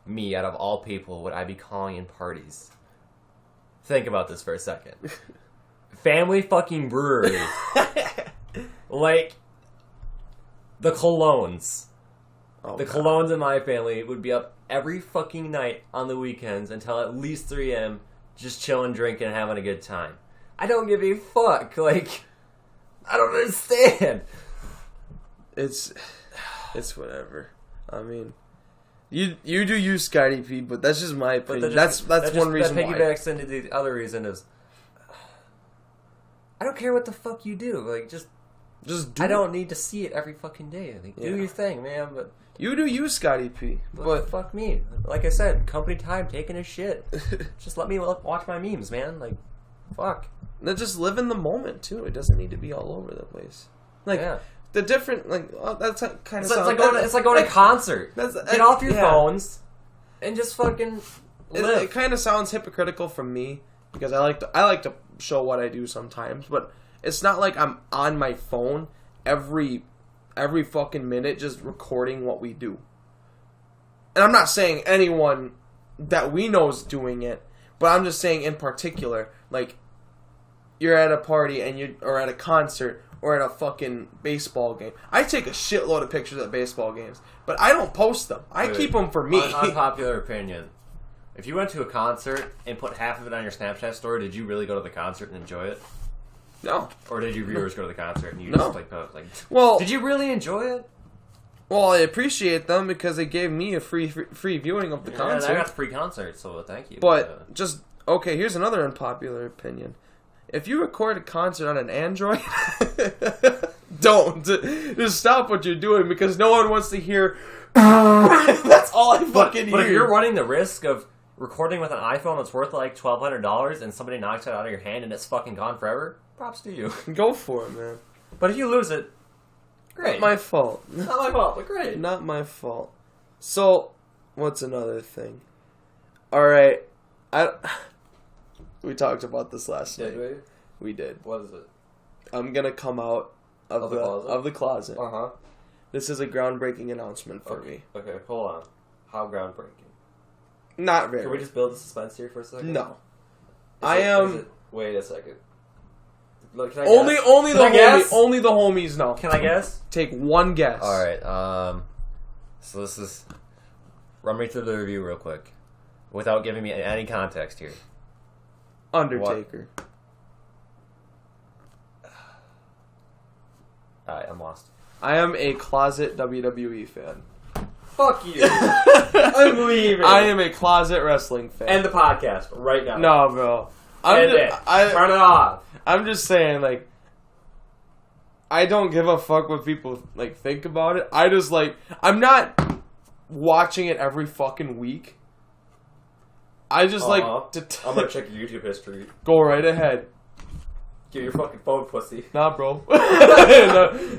me, out of all people, would I be calling in parties? Think about this for a second. Family fucking brewery. Like, the Colognes. Oh, the God. Colognes in my family would be up every fucking night on the weekends until at least 3 a.m. just chilling, drinking, and having a good time. I don't give a fuck. Like, I don't understand. It's whatever. I mean, you do use Scotty P, but that's just my opinion. That's one reason why. That piggybacks into the other reason is I don't care what the fuck you do. Like, just do. I don't need to see it every fucking day. Like, do your thing, man. But you do use Scotty P, but fuck me. Like I said, company time, taking a shit. Just let me watch my memes, man. Like, fuck. Then just live in the moment too. It doesn't need to be all over the place. Like the different, like that's kind of. It's like going to a concert. Get off your phones and just fucking live. It kind of sounds hypocritical from me because I like to show what I do sometimes, but it's not like I'm on my phone every fucking minute just recording what we do. And I'm not saying anyone that we know is doing it, but I'm just saying in particular, like, you're at a party or at a concert or at a fucking baseball game. I take a shitload of pictures at baseball games, but I don't post them. I keep them for me. Unpopular opinion. If you went to a concert and put half of it on your Snapchat story, did you really go to the concert and enjoy it? No. Or did your viewers go to the concert and you No. just like Well, did you really enjoy it? Well, I appreciate them because they gave me a free viewing of the concert. I got the free concert, so thank you. But just okay. Here's another unpopular opinion: if you record a concert on an Android, don't just stop what you're doing because no one wants to hear. That's all I fucking hear. But if you're running the risk of recording with an iPhone that's worth like $1,200 and somebody knocks it out of your hand and it's fucking gone forever, props to you. Go for it, man. But if you lose it, great. Not my fault. Not my fault, but great. Not my fault. So, what's another thing? Alright. We talked about this last night. Did we? We did. What is it? I'm gonna come out of the closet. Uh-huh. This is a groundbreaking announcement for me. Okay, hold on. How groundbreaking? Not very. Can we just build the suspense here for a second? No. Wait a second. Look, can I Only guess? only the homies know. Can I guess? Take one guess. Alright, so this is... Run me through the review real quick. Without giving me any context here. Undertaker. Alright, I'm lost. I am a closet WWE fan. Fuck you. I'm leaving. I am a closet wrestling fan. End the podcast right now. No, bro. Turn it off. I'm just saying, like, I don't give a fuck what people, like, think about it. I just, like, I'm not watching it every fucking week. I just like to I'm gonna check your YouTube history. Go right ahead. Give your fucking phone, pussy. Nah, bro.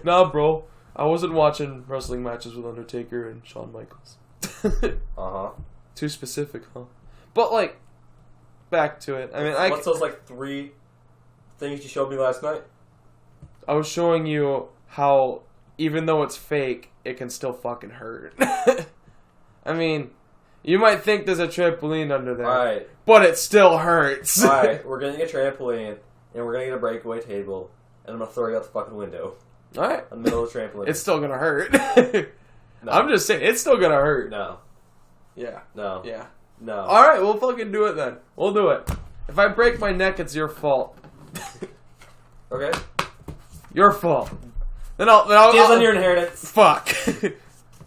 Nah, bro. I wasn't watching wrestling matches with Undertaker and Shawn Michaels. Too specific, huh? But, like, back to it. I mean, what's those, like, 3 things you showed me last night? I was showing you how, even though it's fake, it can still fucking hurt. I mean, you might think there's a trampoline under there. Alright. But it still hurts. Alright, we're getting a trampoline, and we're gonna get a breakaway table, and I'm gonna throw you out the fucking window. Alright. In the middle of the trampoline. It's still gonna hurt. No. I'm just saying, it's still gonna hurt. No. Yeah. No. Yeah. No. Alright, we'll fucking do it then. We'll do it. If I break my neck, it's your fault. Okay. Your fault. Then I'll Deals on your inheritance. Fuck.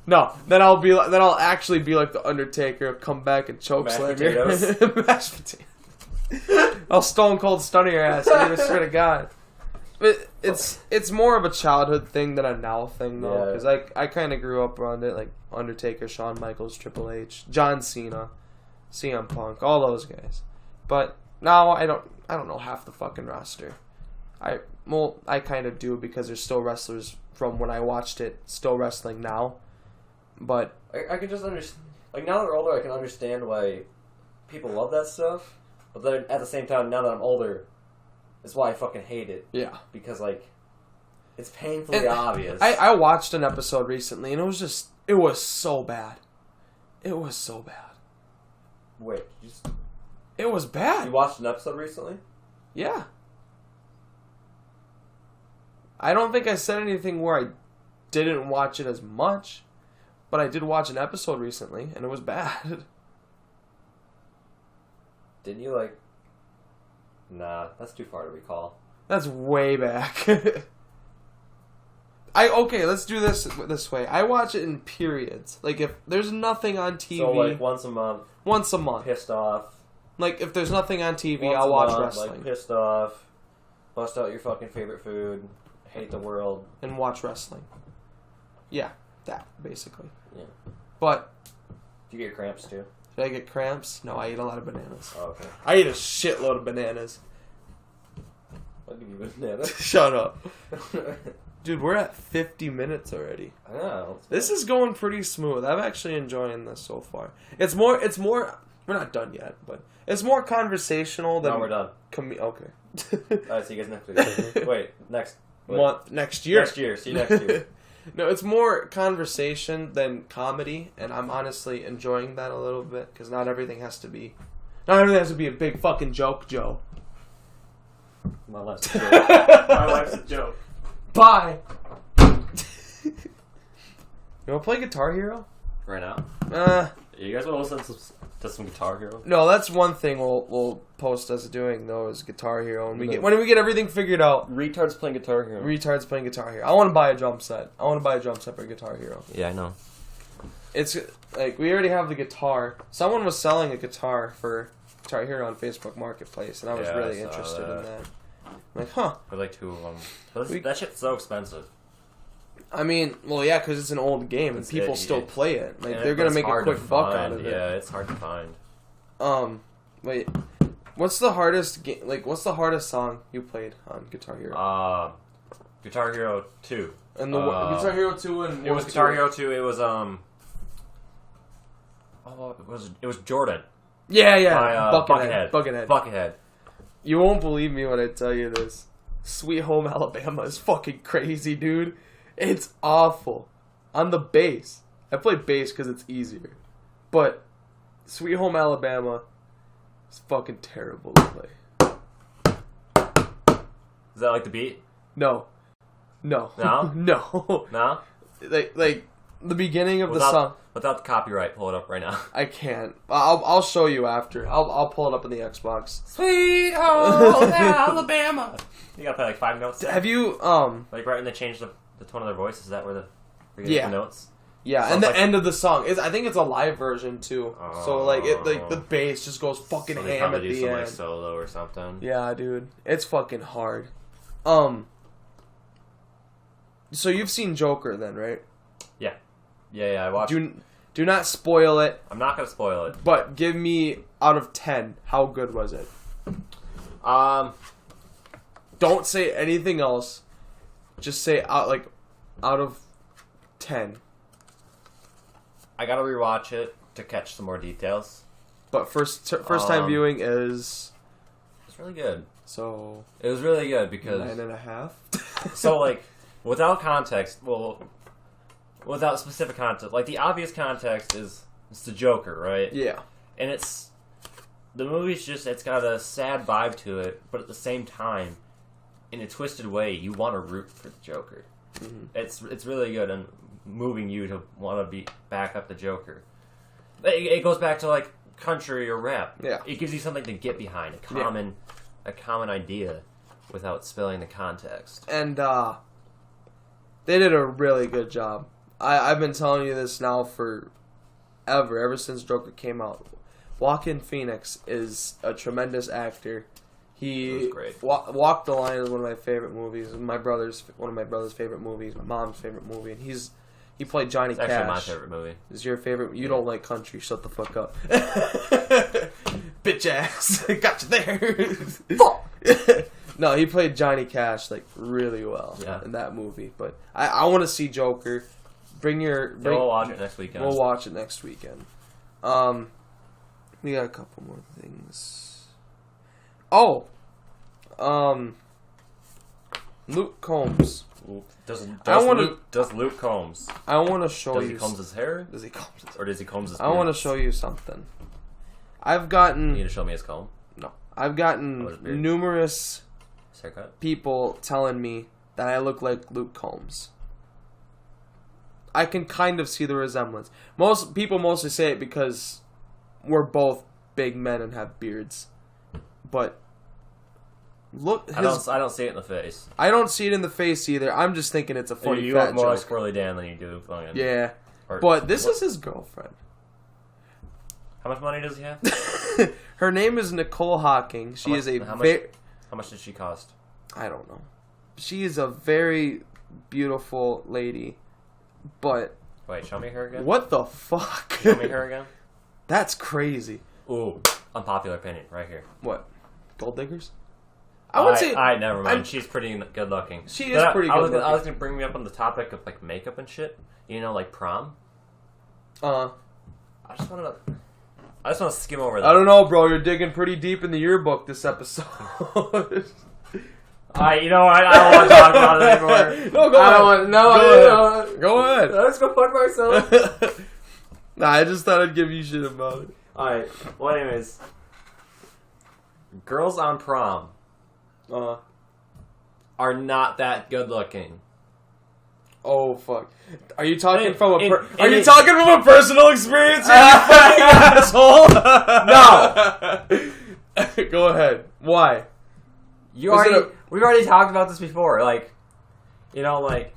No, then I'll actually be like the Undertaker, come back and choke slam you. Mashed potatoes. I'll Stone Cold Stunner your ass. I swear to God. But it's more of a childhood thing than a now thing though, because I kind of grew up around it, like Undertaker, Shawn Michaels, Triple H, John Cena, CM Punk, all those guys. But now I don't know half the fucking roster. I kind of do because there's still wrestlers from when I watched it still wrestling now. But I can just understand. Like, now that we're older, I can understand why people love that stuff. But then at the same time, now that I'm older, that's why I fucking hate it. Yeah. Because, like, it's painfully obvious. I watched an episode recently, and it was so bad. It was so bad. Wait, it was bad. You watched an episode recently? Yeah. I don't think I said anything where I didn't watch it as much, but I did watch an episode recently, and it was bad. Didn't you, like... Nah, that's too far to recall. That's way back. Okay, let's do this way. I watch it in periods. Like, if there's nothing on TV... So, like, once a month. Once a month. Pissed off. Like, if there's nothing on TV, Once I'll watch month, wrestling. Like, pissed off. Bust out your fucking favorite food. Hate the world. And watch wrestling. Yeah, that, basically. Yeah. But... Do you get cramps, too? Did I get cramps? No, I eat a lot of bananas. Oh, okay. I eat a shitload of bananas. I'll give you a banana. Shut up. Dude, we're at 50 minutes already. I know. This is going pretty smooth. I'm actually enjoying this so far. It's more, we're not done yet, but it's more conversational than... No, we're done. Okay. Alright, see you guys next week. Wait, next month, next year. Next year, see you next year. No, it's more conversation than comedy, and I'm honestly enjoying that a little bit, because not everything has to be a big fucking joke, Joe. My life's a joke. My life's a joke. Bye! You wanna play Guitar Hero? Right now? You guys want to listen Does some Guitar Hero? No, that's one thing we'll post us doing though is Guitar Hero, and when we get everything figured out. Retards playing Guitar Hero. Retards playing Guitar Hero. I want to buy a drum set. I want to buy a drum set for Guitar Hero. Yeah, I know. It's like we already have the guitar. Someone was selling a guitar for Guitar Hero on Facebook Marketplace, and I was really interested in that. I'm like, huh? For like 2 of them. That shit's so expensive. I mean, well, yeah, because it's an old game and people still play it. Like they're gonna make a quick buck out of it. Yeah, it's hard to find. Wait, what's the hardest game? Like, what's the hardest song you played on Guitar Hero? Guitar Hero 2. And the Guitar Hero 2 and it was Guitar Hero 2. It was it was Jordan. Yeah, yeah. By, Buckethead. You won't believe me when I tell you this. Sweet Home Alabama is fucking crazy, dude. It's awful. On the bass. I play bass because it's easier. But Sweet Home Alabama is fucking terrible to play. Is that like the beat? No. No? No. No? Like the beginning of the song. Without the copyright, pull it up right now. I can't. I'll show you after. I'll pull it up in the Xbox. Sweet Home Alabama. You gotta play like 5 notes. Have you like right when they change the tone of their voice? Is that where the notes? Yeah, and the end of the song is. I think it's a live version too. So like the bass just goes fucking ham at the end. Like solo or something. Yeah, dude, it's fucking hard. So you've seen Joker then, right? Yeah, I watched. Do not spoil it. I'm not gonna spoil it. But give me out of 10. How good was it? Don't say anything else. Just say out of 10. I gotta rewatch it to catch some more details. But first time viewing is. It's really good. So it was really good because 9.5. So like without context, without specific context, like the obvious context is it's the Joker, right? Yeah. And the movie's it's got a sad vibe to it, but at the same time, in a twisted way, you want to root for the Joker. Mm-hmm. It's really good and moving you to want to back up the Joker. It goes back to like country or rap. Yeah. It gives you something to get behind, a common idea, without spilling the context. And they did a really good job. I've been telling you this now ever since Joker came out. Joaquin Phoenix is a tremendous actor. He Walk the Line is one of my favorite movies. One of my brother's favorite movies. My mom's favorite movie, and he played Johnny Cash. Actually, my favorite movie. Is your favorite? You don't like country? Shut the fuck up, bitch ass. Got you there. Fuck. No, he played Johnny Cash like really well in that movie. But I want to see Joker. We'll watch it next weekend. We'll watch it next weekend. We got a couple more things. Oh, Luke Combs. Does Luke Combs? I want to show you. Does he comb his hair? Does he comb his? Or does he comb his? I want to show you something. I've gotten. You need to show me his comb. No, I've gotten numerous people telling me that I look like Luke Combs. I can kind of see the resemblance. Most people mostly say it because we're both big men and have beards. But look, I don't see it in the face. I don't see it in the face either. I'm just thinking it's a funny you fat look more joke. like Squirrely Dan than you do fucking. Yeah, but this is his girlfriend. How much money does he have? Her name is Nicole Hawking. How much did she cost? I don't know. She is a very beautiful lady. But wait, show me her again. What the fuck? Show me her again. That's crazy. Ooh, unpopular opinion, right here. What? Gold diggers? I would say. Never mind. She's pretty good looking. She is pretty good looking. I was gonna bring me up on the topic of like makeup and shit. You know, like prom. I just want to skim over that. I don't know, bro. You're digging pretty deep in the yearbook this episode. You know what? I don't want to talk about it anymore. No, go ahead. Go ahead. I'm just gonna fuck myself. Nah, I just thought I'd give you shit about it. Alright, well anyways. Girls on prom are not that good looking. Oh fuck! Are you talking from a Are you talking from a personal experience? You fucking asshole! No. Go ahead. Why? We've already talked about this before. The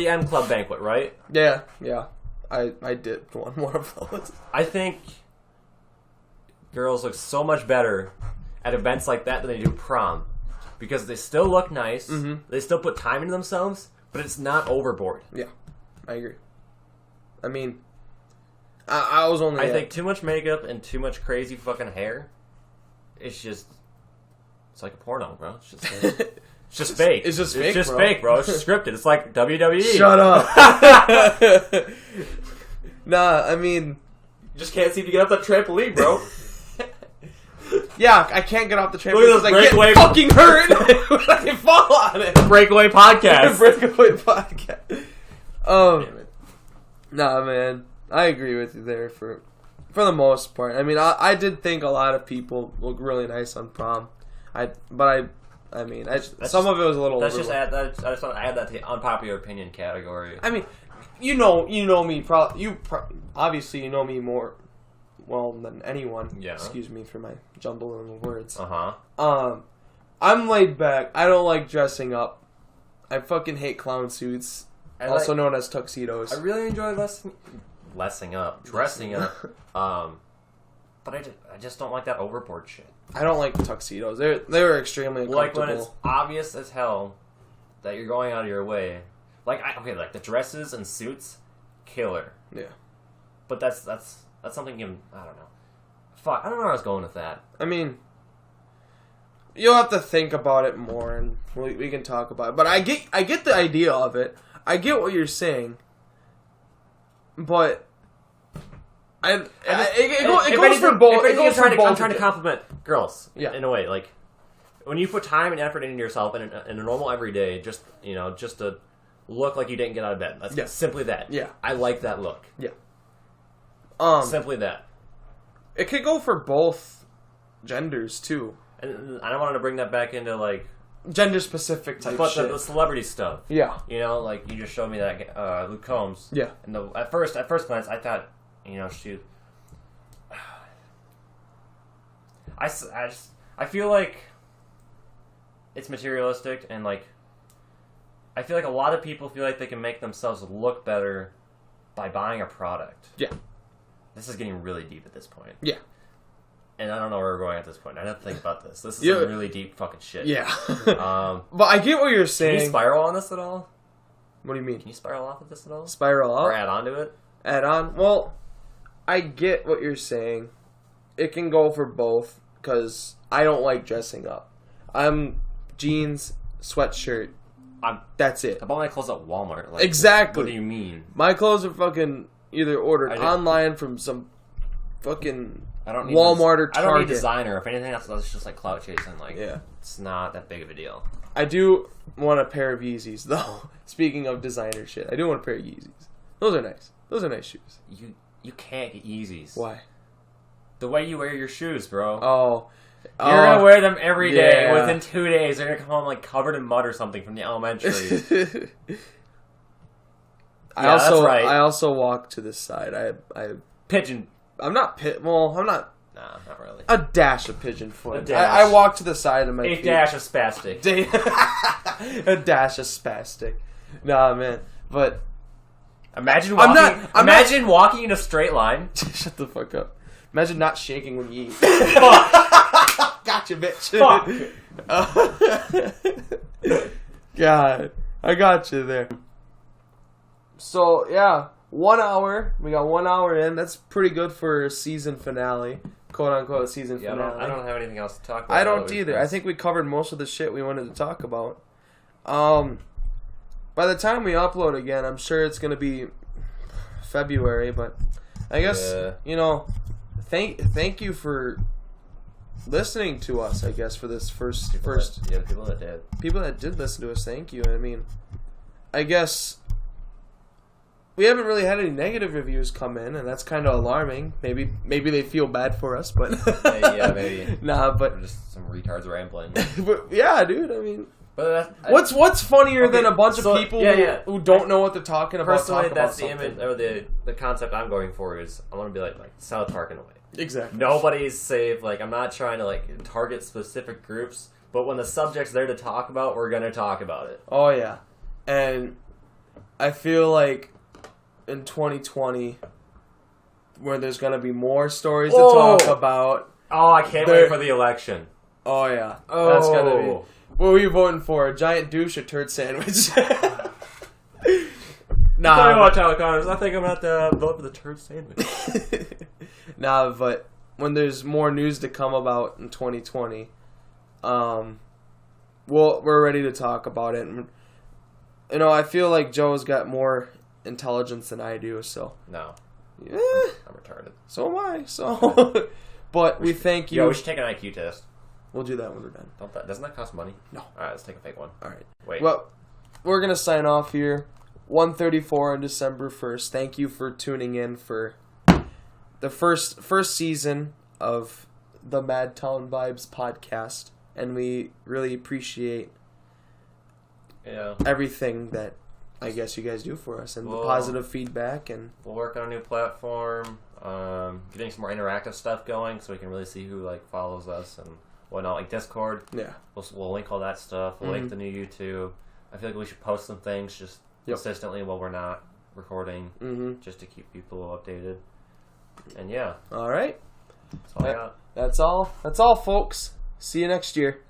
M Club banquet, right? Yeah. I did one of those. I think girls look so much better at events like that than they do prom. Because they still look nice, they still put time into themselves, but it's not overboard. Yeah, I agree. I mean, I was only... I think too much makeup and too much crazy fucking hair, it's like a porno, bro. It's just fake. It's just fake, bro. It's just scripted. It's like WWE. Shut up. Nah, I mean... You just can't seem to get up that trampoline, bro. Yeah, I can't get off the trampoline Look at because I get fucking hurt when I fall on it. Breakaway podcast. Breakaway podcast. Nah, man. I agree with you there for the most part. I mean, I did think a lot of people look really nice on prom. Some of it was a little. I just want to add that to the unpopular opinion category. I mean, you know me. Obviously you know me more well than anyone. Yeah. Excuse me for my jumble in the words. I'm laid back. I don't like dressing up. I fucking hate clown suits, also known as tuxedos. I really enjoy dressing up. But I just don't like that overboard shit. I don't like tuxedos. They were extremely uncomfortable. Like when it's obvious as hell that you're going out of your way. Like the dresses and suits, killer. Yeah. But that's something I don't know. Fuck, I don't know where I was going with that. I mean, you'll have to think about it more, and we can talk about it. But I get the idea of it. I get what you're saying, but it goes for both. I'm trying to compliment girls. Yeah. In a way, like when you put time and effort into yourself in a normal everyday, just to look like you didn't get out of bed. That's simply that. Yeah. I like that look. Yeah. Simply that. It could go for both genders too. And I don't want to bring that back into like gender specific type shit. The celebrity stuff. Yeah. Like you just showed me that Luke Combs. Yeah. And at first glance, I thought, she. I feel like it's materialistic, and like I feel like a lot of people feel like they can make themselves look better by buying a product. Yeah. This is getting really deep at this point. Yeah. And I don't know where we're going at this point. I didn't think about this. This is some really deep fucking shit. Yeah. But I get what you're saying. Can you spiral on this at all? What do you mean? Can you spiral off of this at all? Spiral off? Or add on to it? Add on? Well, I get what you're saying. It can go for both, because I don't like dressing up. I'm jeans, sweatshirt. That's it. I bought my clothes at Walmart. Like, exactly. What do you mean? My clothes are fucking either ordered online from some fucking Walmart or Target. I don't need designer. If anything, that's just like clout chasing. Like, yeah. It's not that big of a deal. I do want a pair of Yeezys, though. Speaking of designer shit, I do want a pair of Yeezys. Those are nice. Those are nice shoes. You can't get Yeezys. Why? The way you wear your shoes, bro. Oh. You're going to wear them every day. Within 2 days, they're going to come home like covered in mud or something from the elementary. That's right. I also walk to this side. I pigeon. I'm not I'm not. Nah, not really. A dash of pigeon foot. A dash. I walk to the side of my feet. A dash of spastic. A dash of spastic. Nah, man. But imagine walking. Walking in a straight line. Shut the fuck up. Imagine not shaking when you eat. Fuck. Gotcha, bitch. Fuck. God, I got you there. So yeah, 1 hour. We got 1 hour in. That's pretty good for a season finale, quote unquote season finale. I don't have anything else to talk about. I don't either. I think we covered most of the shit we wanted to talk about. By the time we upload again, I'm sure it's gonna be February. But I guess Thank you for listening to us, I guess, for this first people that did listen to us. Thank you. I mean, I guess we haven't really had any negative reviews come in, and that's kind of alarming. Maybe they feel bad for us, but yeah, maybe. Nah, but we're just some retards rambling. But yeah, dude. I mean, But What's funnier than a bunch of people who don't know what they're talking about? Personally, that's the something. image or the concept I'm going for is I want to be like South Park in a way. Exactly. Nobody's safe. Like I'm not trying to like target specific groups, but when the subject's there to talk about, we're gonna talk about it. Oh yeah, and I feel like in 2020, where there's gonna be more stories to talk about. Oh, I can't wait for the election. Oh yeah, Oh, that's gonna be. What were you voting for? A giant douche or turd sandwich? Nah, Tell me about Tyler Connors. I think I'm gonna have to vote for the turd sandwich. Nah, but when there's more news to come about in 2020, we're ready to talk about it. And, you know, I feel like Joe's got more intelligence than I do, so No, yeah, I'm retarded. so am I. So, but we thank you. Yo, we should take an IQ test. We'll do that when we're done. Doesn't that cost money? No. All right, let's take a fake one. All right. Wait. Well, we're gonna sign off here. 134 on December 1st. Thank you for tuning in for the first season of the Madtown Vibes podcast, and we really appreciate everything that I guess you guys do for us and the positive feedback. And we'll work on a new platform, getting some more interactive stuff going, so we can really see who like follows us and whatnot, like Discord. Yeah, we'll link all that stuff. We'll link the new YouTube. I feel like we should post some things just consistently while we're not recording, just to keep people updated. And yeah, all right. that's all I got. That's all, folks. See you next year.